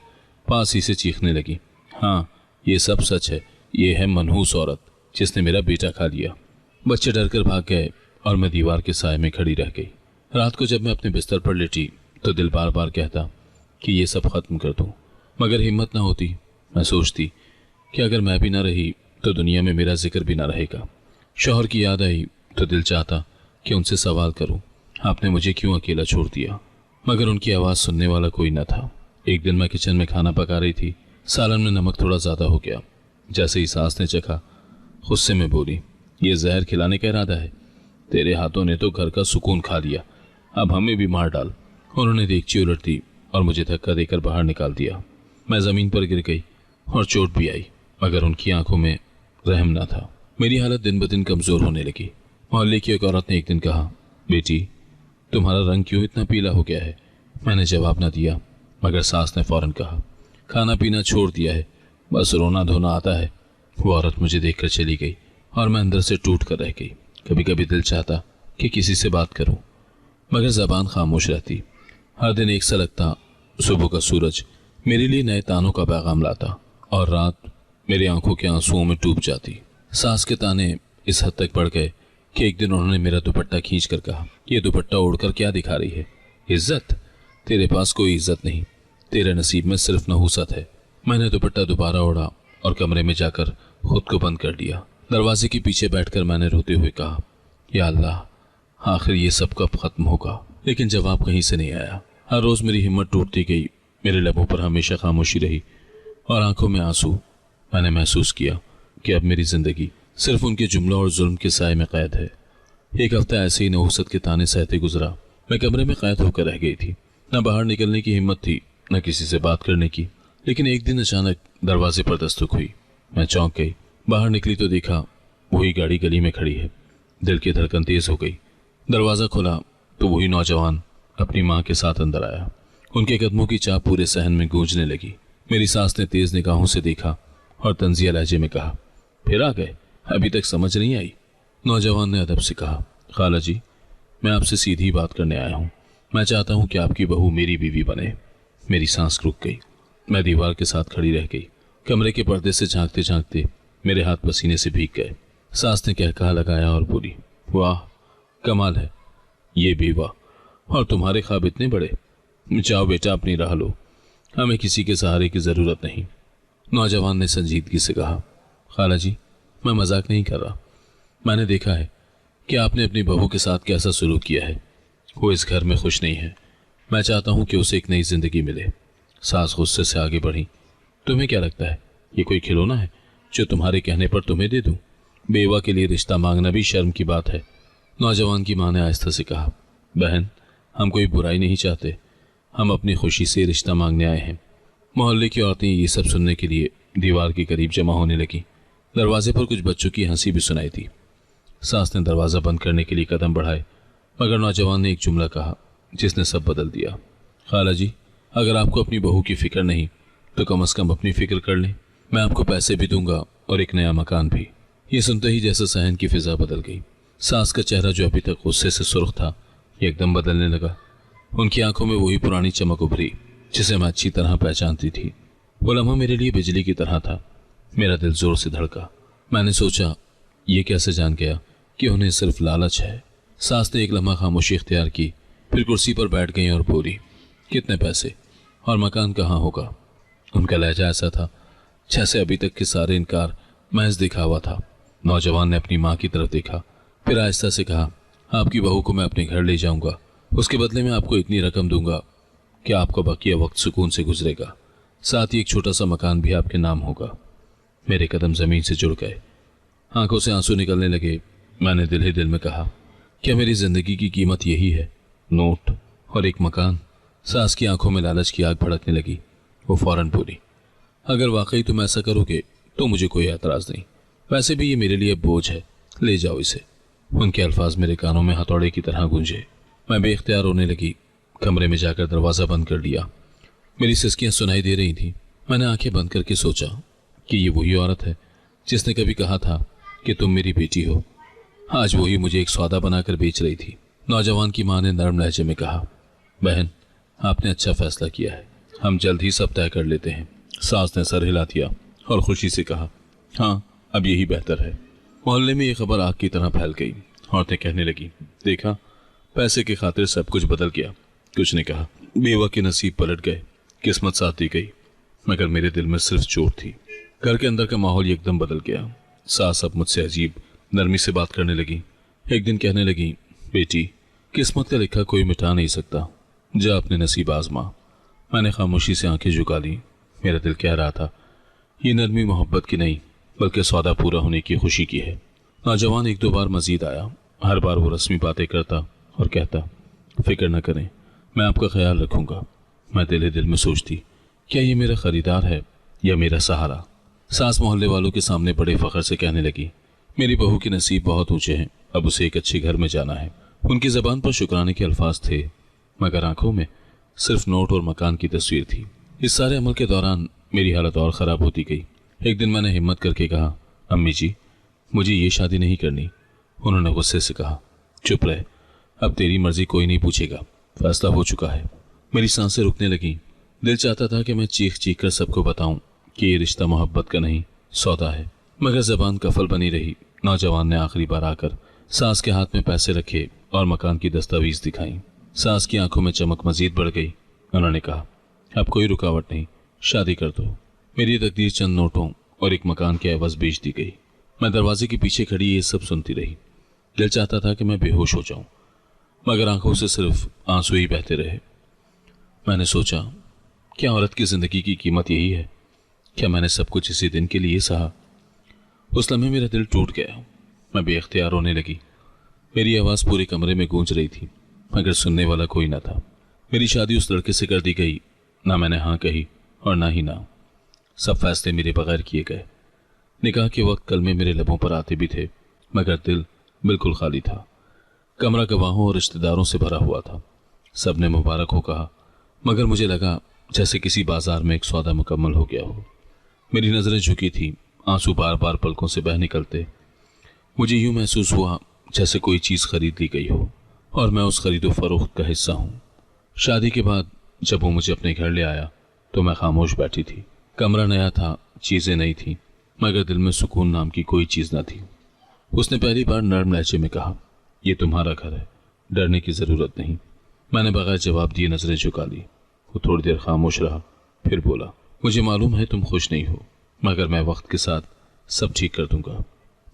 पास ही से चीखने लगी, हाँ ये सब सच है, ये है मनहूस औरत जिसने मेरा बेटा खा लिया। बच्चे डर कर भाग गए और मैं दीवार के साए में खड़ी रह गई। रात को जब मैं अपने बिस्तर पर लेटी तो दिल बार बार कहता कि ये सब खत्म कर दूं, मगर हिम्मत ना होती। मैं सोचती कि अगर मैं भी ना रही तो दुनिया में मेरा जिक्र भी ना रहेगा। शौहर की याद आई तो दिल चाहता कि उनसे सवाल करूं, आपने मुझे क्यों अकेला छोड़ दिया, मगर उनकी आवाज़ सुनने वाला कोई न था। एक दिन मैं किचन में खाना पका रही थी, सालन में नमक थोड़ा ज़्यादा हो गया। जैसे ही सास ने चखा, गुस्से में बोली, ये जहर खिलाने का इरादा है? तेरे हाथों ने तो घर का सुकून खा लिया, अब हमें भी मार डाल। उन्होंने देगची उलट दी और मुझे धक्का देकर बाहर निकाल दिया। मैं ज़मीन पर गिर गई और चोट भी आई, मगर उनकी आंखों में रहम न था। मेरी हालत दिन ब दिन कमज़ोर होने लगी। मोहल्ले की एक औरत ने एक दिन कहा, बेटी तुम्हारा रंग क्यों इतना पीला हो गया है? मैंने जवाब न दिया, मगर सास ने फौरन कहा, खाना पीना छोड़ दिया है, बस रोना धोना आता है। वो औरत मुझे देखकर चली गई और मैं अंदर से टूट कर रह गई। कभी कभी दिल चाहता कि किसी से बात करूं, मगर ज़बान खामोश रहती। हर दिन एक सा लगता, सुबह का सूरज मेरे लिए नए तानों का पैगाम लाता और रात मेरी आंखों के आंसुओं में डूब जाती। सास के ताने इस हद तक बढ़ गए कि एक दिन उन्होंने मेरा दुपट्टा खींच कर कहा, ये दुपट्टा ओढ़कर क्या दिखा रही है? इज्जत? तेरे पास कोई इज्जत नहीं, तेरे नसीब में सिर्फ नहुसत है। मैंने दुपट्टा दोबारा ओढ़ा और कमरे में जाकर खुद को बंद कर दिया। दरवाजे के पीछे बैठकर मैंने रोते हुए कहा, या अल्लाह, आखिर ये सब कब खत्म होगा? लेकिन जवाब कहीं से नहीं आया। हर रोज मेरी हिम्मत टूटती गई, मेरे लबों पर हमेशा खामोशी रही और आंखों में आंसू। मैंने महसूस किया कि अब मेरी जिंदगी सिर्फ उनके जुमलों और जुल्म के साए में कैद है। एक हफ्ता ऐसे ही नहुसत के ताने सहते गुजरा। मैं कमरे में कैद होकर रह गई थी। न बाहर निकलने की हिम्मत थी, न किसी से बात करने की। लेकिन एक दिन अचानक दरवाजे पर दस्तक हुई। मैं चौंक गई। बाहर निकली तो देखा वही गाड़ी गली में खड़ी है। दिल की धड़कन तेज हो गई। दरवाज़ा खुला तो वही नौजवान अपनी माँ के साथ अंदर आया। उनके कदमों की चाप पूरे सहन में गूंजने लगी। मेरी सास ने तेज निगाहों से देखा और तंजिया लहजे में कहा, फिर आ गए, अभी तक समझ नहीं आई? नौजवान ने अदब से कहा, खाला जी, मैं आपसे सीधी बात करने आया हूँ। मैं चाहता हूँ कि आपकी बहू मेरी बीवी बने। मेरी सांस रुक गई। मैं दीवार के साथ खड़ी रह गई। कमरे के पर्दे से झांकते झांकते मेरे हाथ पसीने से भीग गए। सास ने कहकहा लगाया और बोली, वाह, कमाल है, ये भी वाह, और तुम्हारे ख्वाब इतने बड़े। जाओ बेटा, अपनी राह लो, हमें किसी के सहारे की ज़रूरत नहीं। नौजवान ने संजीदगी से कहा, खाला जी, मैं मजाक नहीं कर रहा। मैंने देखा है कि आपने अपनी बहू के साथ कैसा सलूक किया है। वो इस घर में खुश नहीं है। मैं चाहता हूँ कि उसे एक नई जिंदगी मिले। सास गुस्से से आगे बढ़ी, तुम्हें क्या लगता है ये कोई खिलौना है जो तुम्हारे कहने पर तुम्हें दे दूं? बेवा के लिए रिश्ता मांगना भी शर्म की बात है। नौजवान की माँ ने आहिस्ता से कहा, बहन, हम कोई बुराई नहीं चाहते, हम अपनी खुशी से रिश्ता मांगने आए हैं। मोहल्ले की औरतें ये सब सुनने के लिए दीवार के करीब जमा होने लगी। दरवाजे पर कुछ बच्चों की हंसी भी सुनाई थी। सास ने दरवाज़ा बंद करने के लिए कदम बढ़ाए, मगर नौजवान ने एक जुमला कहा जिसने सब बदल दिया। खाला जी, अगर आपको अपनी बहू की फिक्र नहीं तो कम से कम अपनी फिक्र कर लें। मैं आपको पैसे भी दूंगा और एक नया मकान भी। ये सुनते ही जैसे सहन की फिजा बदल गई। सास का चेहरा जो अभी तक गुस्से से सुर्ख था एकदम बदलने लगा। उनकी आंखों में वही पुरानी चमक उभरी जिसे मैं अच्छी तरह पहचानती थी। वो लम्हा मेरे लिए बिजली की तरह था। मेरा दिल जोर से धड़का। मैंने सोचा, ये कैसे जान गया कि उन्हें सिर्फ लालच है। सास ने एक लम्हा खामोशी इख्तियार की, फिर कुर्सी पर बैठ गई और बोली, कितने पैसे और मकान कहाँ होगा? उनका लहजा ऐसा था जैसे अभी तक के सारे इनकार महज दिखावा था। नौजवान ने अपनी माँ की तरफ देखा, फिर आहिस्ता से कहा, आपकी बहू को मैं अपने घर ले जाऊंगा। उसके बदले में आपको इतनी रकम दूंगा कि आपका बकिया वक्त सुकून से गुजरेगा। साथ ही एक छोटा सा मकान भी आपके नाम होगा। मेरे कदम जमीन से जुड़ गए, आंखों से आंसू निकलने लगे। मैंने दिल ही दिल में कहा, क्या मेरी जिंदगी की कीमत यही है? नोट और एक मकान। सास की आंखों में लालच की आग भड़कने लगी। वो फौरन बोली, अगर वाकई तुम ऐसा करोगे तो मुझे कोई एतराज नहीं। वैसे भी ये मेरे लिए बोझ है, ले जाओ इसे। उनके अल्फाज मेरे कानों में हथौड़े की तरह गूंजे। मैं बेख्तियार रोने लगी। कमरे में जाकर दरवाज़ा बंद कर लिया। मेरी सिसकियां सुनाई दे रही थीं। मैंने आंखें बंद करके सोचा कि ये वही औरत है जिसने कभी कहा था कि तुम मेरी बेटी हो। आज वही मुझे एक सौदा बनाकर बेच रही थी। नौजवान की मां ने नरम लहजे में कहा, बहन, आपने अच्छा फैसला किया है, हम जल्द ही सब तय कर लेते हैं। सास ने सर हिला दिया और खुशी से कहा, हाँ, अब यही बेहतर है। मोहल्ले में ये खबर आग की तरह फैल गई। औरतें कहने लगी, देखा, पैसे की खातिर सब कुछ बदल गया। कुछ ने कहा, बेवा के नसीब पलट गए, किस्मत साथ दी गई। मगर मेरे दिल में सिर्फ चोट थी। घर के अंदर का माहौल एकदम बदल गया। सास अब मुझसे अजीब नरमी से बात करने लगी। एक दिन कहने लगी, बेटी, किस्मत का लिखा कोई मिटा नहीं सकता, जा अपने नसीब आजमा। मैंने खामोशी से आंखें झुका ली। मेरा दिल कह रहा था, ये नरमी मोहब्बत की नहीं बल्कि सौदा पूरा होने की खुशी की है। नौजवान एक दो बार मजीद आया। हर बार वो रस्मी बातें करता और कहता, फिक्र न करें, मैं आपका ख्याल रखूंगा। मैं दिल ही दिल में सोचती, क्या ये मेरा खरीदार है या मेरा सहारा? सास मोहल्ले वालों के सामने बड़े फख्र से कहने लगी, मेरी बहू के नसीब बहुत ऊंचे हैं, अब उसे एक अच्छे घर में जाना है। उनकी जबान पर शुक्राने के अल्फाज थे, मगर आंखों में सिर्फ नोट और मकान की तस्वीर थी। इस सारे अमल के दौरान मेरी हालत और ख़राब होती गई। एक दिन मैंने हिम्मत करके कहा, अम्मी जी, मुझे ये शादी नहीं करनी। उन्होंने गुस्से से कहा, चुप रहे, अब तेरी मर्जी कोई नहीं पूछेगा, फैसला हो चुका है। मेरी सांसें रुकने लगी। दिल चाहता था कि मैं चीख चीख कर सबको बताऊं कि ये रिश्ता मोहब्बत का नहीं, सौदा है, मगर जबान कफल बनी रही। नौजवान ने आखिरी बार आकर सास के हाथ में पैसे रखे और मकान की दस्तावेज दिखाई। सास की आंखों में चमक मजीद बढ़ गई। उन्होंने कहा, अब कोई रुकावट नहीं, शादी कर दो। मेरी तकदीर चंद नोटों और एक मकान के एवज बेच दी गई। मैं दरवाजे के पीछे खड़ी ये सब सुनती रही। दिल चाहता था कि मैं बेहोश हो जाऊं, मगर आंखों से सिर्फ आंसू ही बहते रहे। मैंने सोचा, क्या औरत की जिंदगी की कीमत यही है? क्या मैंने सब कुछ इसी दिन के लिए सहा? उस लम्हे मेरा दिल टूट गया। मैं बेख्तियार रोने लगी। मेरी आवाज़ पूरे कमरे में गूंज रही थी, मगर सुनने वाला कोई ना था। मेरी शादी उस लड़के से कर दी गई। ना मैंने हाँ कही और ना ही ना। सब फैसले मेरे बगैर किए गए। निकाह के वक्त कलमे मेरे लबों पर आते भी थे, मगर दिल बिल्कुल खाली था। कमरा गवाहों और रिश्तेदारों से भरा हुआ था। सब ने मुबारक हो कहा, मगर मुझे लगा जैसे किसी बाजार में एक सौदा मुकम्मल हो गया हो। मेरी नज़रें झुकी थी, आंसू बार बार पलकों से बह निकलते। मुझे यूं महसूस हुआ जैसे कोई चीज़ खरीद ली गई हो और मैं उस खरीदो फरोख्त का हिस्सा हूँ। शादी के बाद जब वो मुझे अपने घर ले आया तो मैं खामोश बैठी थी। कमरा नया था, चीज़ें नई थी, मगर दिल में सुकून नाम की कोई चीज़ न थी। उसने पहली बार नर्म लहजे में कहा, ये तुम्हारा घर है, डरने की ज़रूरत नहीं। मैंने बगैर जवाब दिए नज़रें झुका ली। वो थोड़ी देर खामोश रहा, फिर बोला, मुझे मालूम है तुम खुश नहीं हो, मगर मैं वक्त के साथ सब ठीक कर दूंगा।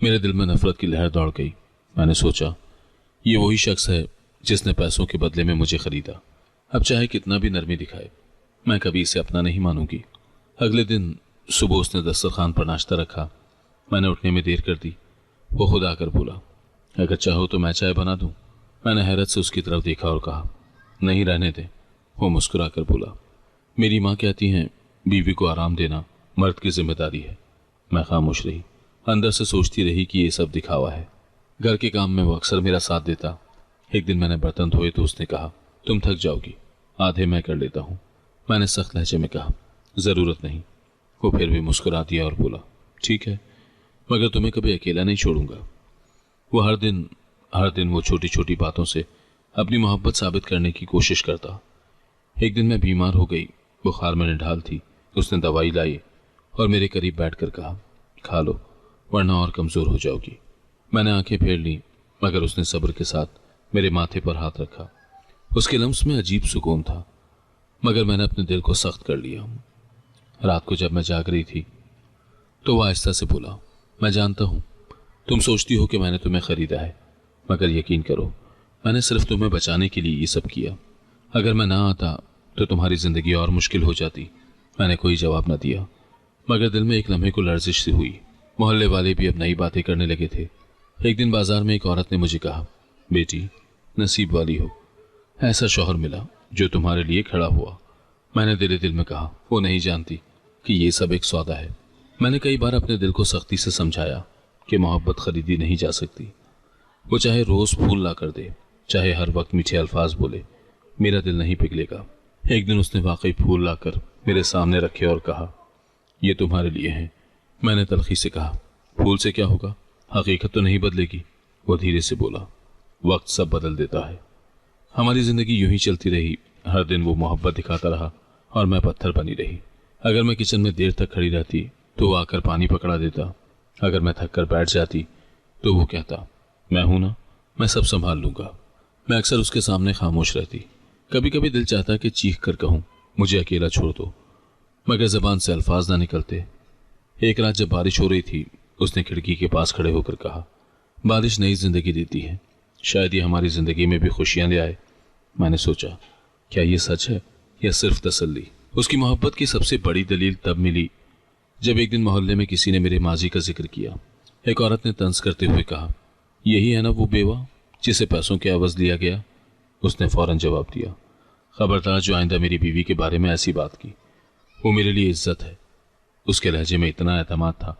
मेरे दिल में नफरत की लहर दौड़ गई। मैंने सोचा, ये वही शख्स है जिसने पैसों के बदले में मुझे खरीदा। अब चाहे कितना भी नरमी दिखाए, मैं कभी इसे अपना नहीं मानूंगी। अगले दिन सुबह उसने दस्तरखान पर नाश्ता रखा। मैंने उठने में देर कर दी। वो खुद आकर बोला, अगर चाहो तो मैं चाय बना दूं। मैंने हैरत से उसकी तरफ देखा और कहा, नहीं, रहने दे। वो मुस्कुरा कर बोला, मेरी माँ कहती हैं बीवी को आराम देना मर्द की जिम्मेदारी है। मैं खामोश रही, अंदर से सोचती रही कि ये सब दिखावा है। घर के काम में वो अक्सर मेरा साथ देता। एक दिन मैंने बर्तन धोए तो उसने कहा, तुम थक जाओगी, आधे मैं कर लेता हूँ। मैंने सख्त लहजे में कहा, ज़रूरत नहीं। वो फिर भी मुस्कुरा दिया और बोला, ठीक है, मगर तुम्हें कभी अकेला नहीं छोड़ूंगा। वो हर दिन वो छोटी छोटी बातों से अपनी मोहब्बत साबित करने की कोशिश करता। एक दिन मैं बीमार हो गई, बुखार में निढाल थी। उसने दवाई लाई और मेरे करीब बैठकर कहा, खा लो वरना और कमजोर हो जाओगी। मैंने आंखें फेर ली, मगर उसने सब्र के साथ मेरे माथे पर हाथ रखा। उसके लम्स में अजीब सुकून था, मगर मैंने अपने दिल को सख्त कर लिया। रात को जब मैं जाग रही थी तो वह आहिस्ता से बोला, मैं जानता हूं तुम सोचती हो कि मैंने तुम्हें खरीदा है, मगर यकीन करो मैंने सिर्फ तुम्हें बचाने के लिए ये सब किया। अगर मैं ना आता तो तुम्हारी जिंदगी और मुश्किल हो जाती। मैंने कोई जवाब न दिया, मगर दिल में एक लम्हे को लर्जिश सी हुई। मोहल्ले वाले भी अब नई बातें करने लगे थे। एक दिन बाजार में एक औरत ने मुझे कहा, बेटी नसीब वाली हो, ऐसा शौहर मिला जो तुम्हारे लिए खड़ा हुआ। मैंने दिल दिल में कहा, वो नहीं जानती कि ये सब एक सौदा है। मैंने कई बार अपने दिल को सख्ती से समझाया कि मोहब्बत खरीदी नहीं जा सकती। वो चाहे रोज फूल ला कर दे, चाहे हर वक्त मीठे अल्फाज बोले, मेरा दिल नहीं पिघलेगा। एक दिन उसने वाकई फूल लाकर मेरे सामने रखे और कहा, ये तुम्हारे लिए हैं। मैंने तलखी से कहा, फूल से क्या होगा, हकीकत तो नहीं बदलेगी। वो धीरे से बोला, वक्त सब बदल देता है। हमारी जिंदगी यूं ही चलती रही। हर दिन वो मोहब्बत दिखाता रहा और मैं पत्थर बनी रही। अगर मैं किचन में देर तक खड़ी रहती तो वो आकर पानी पकड़ा देता। अगर मैं थक कर बैठ जाती तो वो कहता, मैं हूं ना, मैं सब संभाल लूंगा। मैं अक्सर उसके सामने खामोश रहती। कभी कभी दिल चाहता कि चीख कर कहूं, मुझे अकेला छोड़ दो, मगर जबान से अल्फाज ना निकलते। एक रात जब बारिश हो रही थी, उसने खिड़की के पास खड़े होकर कहा, बारिश नई जिंदगी देती है, शायद ये हमारी जिंदगी में भी खुशियां ले आए। मैंने सोचा, क्या ये सच है या सिर्फ तसल्ली? उसकी मोहब्बत की सबसे बड़ी दलील तब मिली जब एक दिन मोहल्ले में किसी ने मेरे माजी का जिक्र किया। एक औरत ने तंज करते हुए कहा, यही है ना वो बेवा जिसे पैसों के एवज लिया गया? उसने फौरन जवाब दिया, खबरदार जो आइंदा मेरी बीवी के बारे में ऐसी बात की, वो मेरे लिए इज्जत है। उसके लहजे में इतना एतमाद था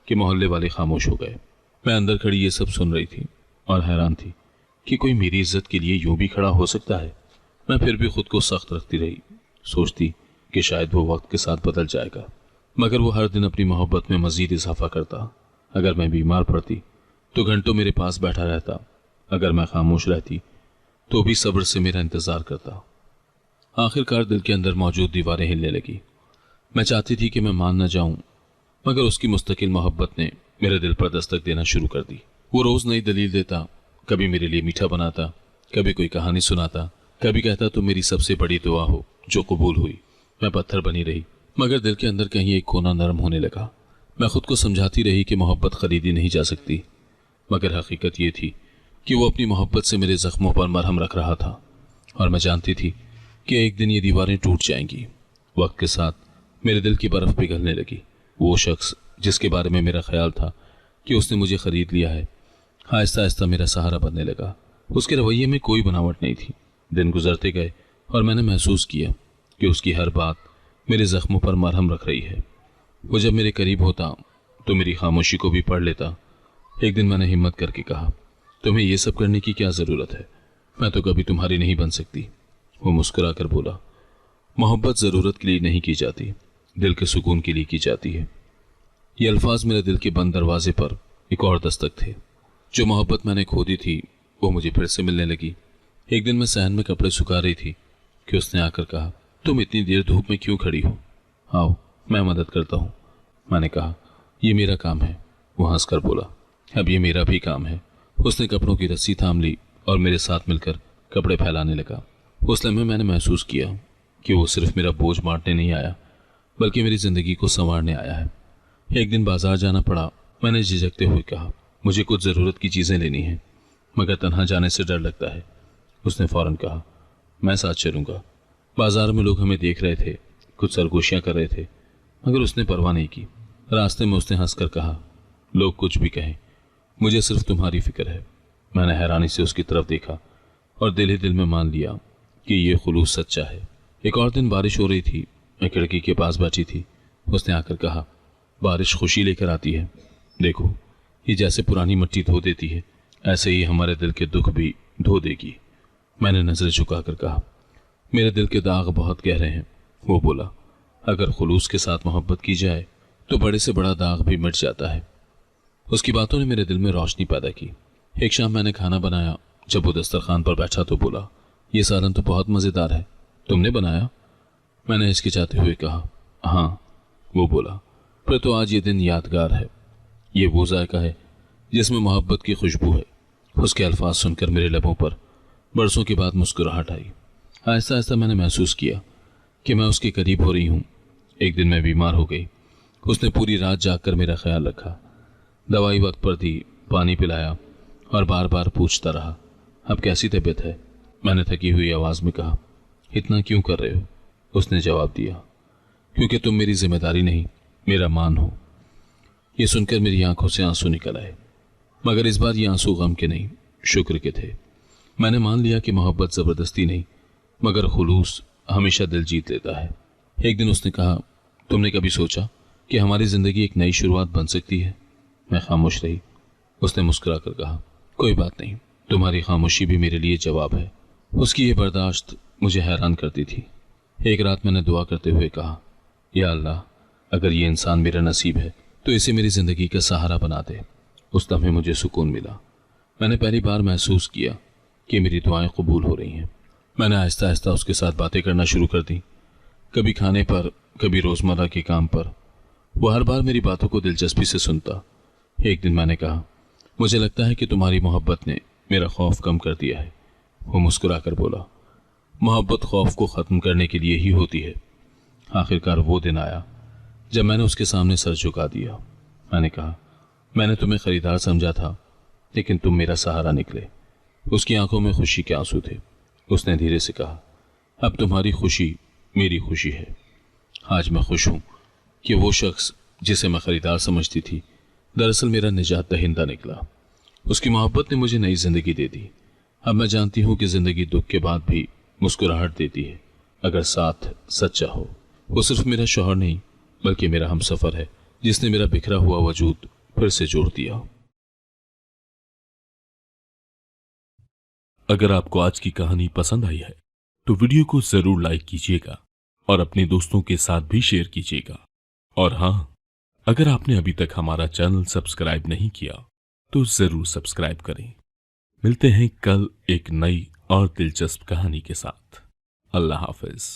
कि मोहल्ले वाले खामोश हो गए। मैं अंदर खड़ी ये सब सुन रही थी और हैरान थी कि कोई मेरी इज्जत के लिए यूं भी खड़ा हो सकता है। मैं फिर भी खुद को सख्त रखती रही, सोचती कि शायद वो वक्त के साथ बदल जाएगा, मगर वो हर दिन अपनी मोहब्बत में मजीद इजाफा करता। अगर मैं बीमार पड़ती तो घंटों मेरे पास बैठा रहता। अगर मैं खामोश रहती तो भी सब्र से मेरा इंतजार करता। आखिरकार दिल के अंदर मौजूद दीवारें हिलने लगी। मैं चाहती थी कि मैं मान न जाऊं, मगर उसकी मुस्तकिल मोहब्बत ने मेरे दिल पर दस्तक देना शुरू कर दी। वो रोज नई दलील देता, कभी मेरे लिए मीठा बनाता, कभी कोई कहानी सुनाता, कभी कहता तुम मेरी सबसे बड़ी दुआ हो जो कबूल हुई। मैं पत्थर बनी रही, मगर दिल के अंदर कहीं एक कोना नरम होने लगा। मैं खुद को समझाती रही कि मोहब्बत खरीदी नहीं जा सकती, मगर हकीकत ये थी कि वो अपनी मोहब्बत से मेरे जख्मों पर मरहम रख रहा था और मैं जानती थी कि एक दिन ये दीवारें टूट जाएंगी। वक्त के साथ मेरे दिल की बर्फ पिघलने लगी। वो शख्स जिसके बारे में मेरा ख्याल था कि उसने मुझे खरीद लिया है, आहिस्ता आहिस्ता मेरा सहारा बनने लगा। उसके रवैये में कोई बनावट नहीं थी। दिन गुजरते गए और मैंने महसूस किया कि उसकी हर बात मेरे जख्मों पर मरहम रख रही है। वो जब मेरे करीब होता तो मेरी खामोशी को भी पढ़ लेता। एक दिन मैंने हिम्मत करके कहा, तुम्हें ये सब करने की क्या ज़रूरत है, मैं तो कभी तुम्हारी नहीं बन सकती। वो मुस्कुरा कर बोला, मोहब्बत ज़रूरत के लिए नहीं की जाती, दिल के सुकून के लिए की जाती है। ये अल्फाज मेरे दिल के बंद दरवाजे पर एक और दस्तक थे। जो मोहब्बत मैंने खो दी थी वो मुझे फिर से मिलने लगी। एक दिन मैं सहन में कपड़े सुखा रही थी कि उसने आकर कहा, तुम इतनी देर धूप में क्यों खड़ी हो, आओ मैं मदद करता हूँ। मैंने कहा, ये मेरा काम है। वो हंसकर बोला, अब ये मेरा भी काम है। उसने कपड़ों की रस्सी थाम ली और मेरे साथ मिलकर कपड़े फैलाने लगा। उस लम्हे मैंने महसूस किया कि वो सिर्फ मेरा बोझ बांटने नहीं आया, बल्कि मेरी जिंदगी को संवारने आया है। एक दिन बाजार जाना पड़ा। मैंने झिझकते हुए कहा, मुझे कुछ ज़रूरत की चीज़ें लेनी हैं, मगर तन्हा जाने से डर लगता है। उसने फौरन कहा, मैं साथ चलूँगा। बाजार में लोग हमें देख रहे थे, कुछ सरगोशियाँ कर रहे थे, मगर उसने परवाह नहीं की। रास्ते में उसने हंसकर कहा, लोग कुछ भी कहें, मुझे सिर्फ तुम्हारी फिक्र है। मैंने हैरानी से उसकी तरफ देखा और दिल ही दिल में मान लिया कि ये खुलूस सच्चा है। एक और दिन बारिश हो रही थी। मैं खिड़की के पास बैठी थी। उसने आकर कहा, बारिश खुशी लेकर आती है, देखो ये जैसे पुरानी मिट्टी धो देती है, ऐसे ही हमारे दिल के दुख भी धो देगी। मैंने नजरें झुकाकर कहा, मेरे दिल के दाग बहुत गहरे हैं। वो बोला, अगर खुलूस के साथ मोहब्बत की जाए तो बड़े से बड़ा दाग भी मिट जाता है। उसकी बातों ने मेरे दिल में रोशनी पैदा की। एक शाम मैंने खाना बनाया जब वो दस्तरखान पर बैठा तो बोला, ये सालन तो बहुत मज़ेदार है, तुमने बनाया? मैंने हिचकिचाते हुए कहा, हाँ। वो बोला, पर तो आज ये दिन यादगार है। ये वो जायका है जिसमें मोहब्बत की खुशबू है। उसके अल्फाज सुनकर मेरे लबों पर बरसों के बाद मुस्कुराहट आई। आहिस्ता आहिस्ता मैंने महसूस किया कि मैं उसके करीब हो रही हूँ। एक दिन मैं बीमार हो गई। उसने पूरी रात जागकर मेरा ख्याल रखा, दवाई वक्त पर दी, पानी पिलाया और बार बार पूछता रहा, अब कैसी तबीयत है? मैंने थकी हुई आवाज़ में कहा, इतना क्यों कर रहे हो? उसने जवाब दिया, क्योंकि तुम मेरी जिम्मेदारी नहीं, मेरा मान हो। ये सुनकर मेरी आंखों से आंसू निकल आए, मगर इस बार ये आंसू गम के नहीं, शुक्र के थे। मैंने मान लिया कि मोहब्बत ज़बरदस्ती नहीं मगर खुलूस हमेशा दिल जीत लेता है। एक दिन उसने कहा, तुमने कभी सोचा कि हमारी ज़िंदगी एक नई शुरुआत बन सकती है? मैं खामोश रही। उसने मुस्कुरा कर कहा, कोई बात नहीं, तुम्हारी खामोशी भी मेरे लिए जवाब है। उसकी ये बर्दाश्त मुझे हैरान करती थी। एक रात मैंने दुआ करते हुए कहा, या अल्लाह, अगर ये इंसान मेरा नसीब है तो इसे मेरी ज़िंदगी का सहारा बना दे। उस लम्हे मुझे सुकून मिला। मैंने पहली बार महसूस किया कि मेरी दुआएं कबूल हो रही हैं। मैंने आहिस्ता आहिस्ता उसके साथ बातें करना शुरू कर दी, कभी खाने पर, कभी रोज़मर्रा के काम पर। वो हर बार मेरी बातों को दिलचस्पी से सुनता। एक दिन मैंने कहा, मुझे लगता है कि तुम्हारी मोहब्बत ने मेरा खौफ कम कर दिया है। वो मुस्कुरा कर बोला, मोहब्बत खौफ को ख़त्म करने के लिए ही होती है। आखिरकार वो दिन आया जब मैंने उसके सामने सर झुका दिया। मैंने कहा, मैंने तुम्हें खरीदार समझा था, लेकिन तुम मेरा सहारा निकले। उसकी आंखों में खुशी के आंसू थे। उसने धीरे से कहा, अब तुम्हारी खुशी मेरी खुशी है। आज मैं खुश हूं कि वो शख्स जिसे मैं खरीदार समझती थी दरअसल मेरा निजात दहिंदा निकला। उसकी मोहब्बत ने मुझे नई जिंदगी दे दी। अब मैं जानती हूं कि जिंदगी दुख के बाद भी मुस्कुराहट देती है, अगर साथ सच्चा हो। वो सिर्फ मेरा शौहर नहीं बल्कि मेरा हमसफर है, जिसने मेरा बिखरा हुआ वजूद फिर से जोड़ दिया। अगर आपको आज की कहानी पसंद आई है तो वीडियो को जरूर लाइक कीजिएगा और अपने दोस्तों के साथ भी शेयर कीजिएगा। और हाँ, अगर आपने अभी तक हमारा चैनल सब्सक्राइब नहीं किया तो जरूर सब्सक्राइब करें। मिलते हैं कल एक नई और दिलचस्प कहानी के साथ। अल्लाह हाफिज।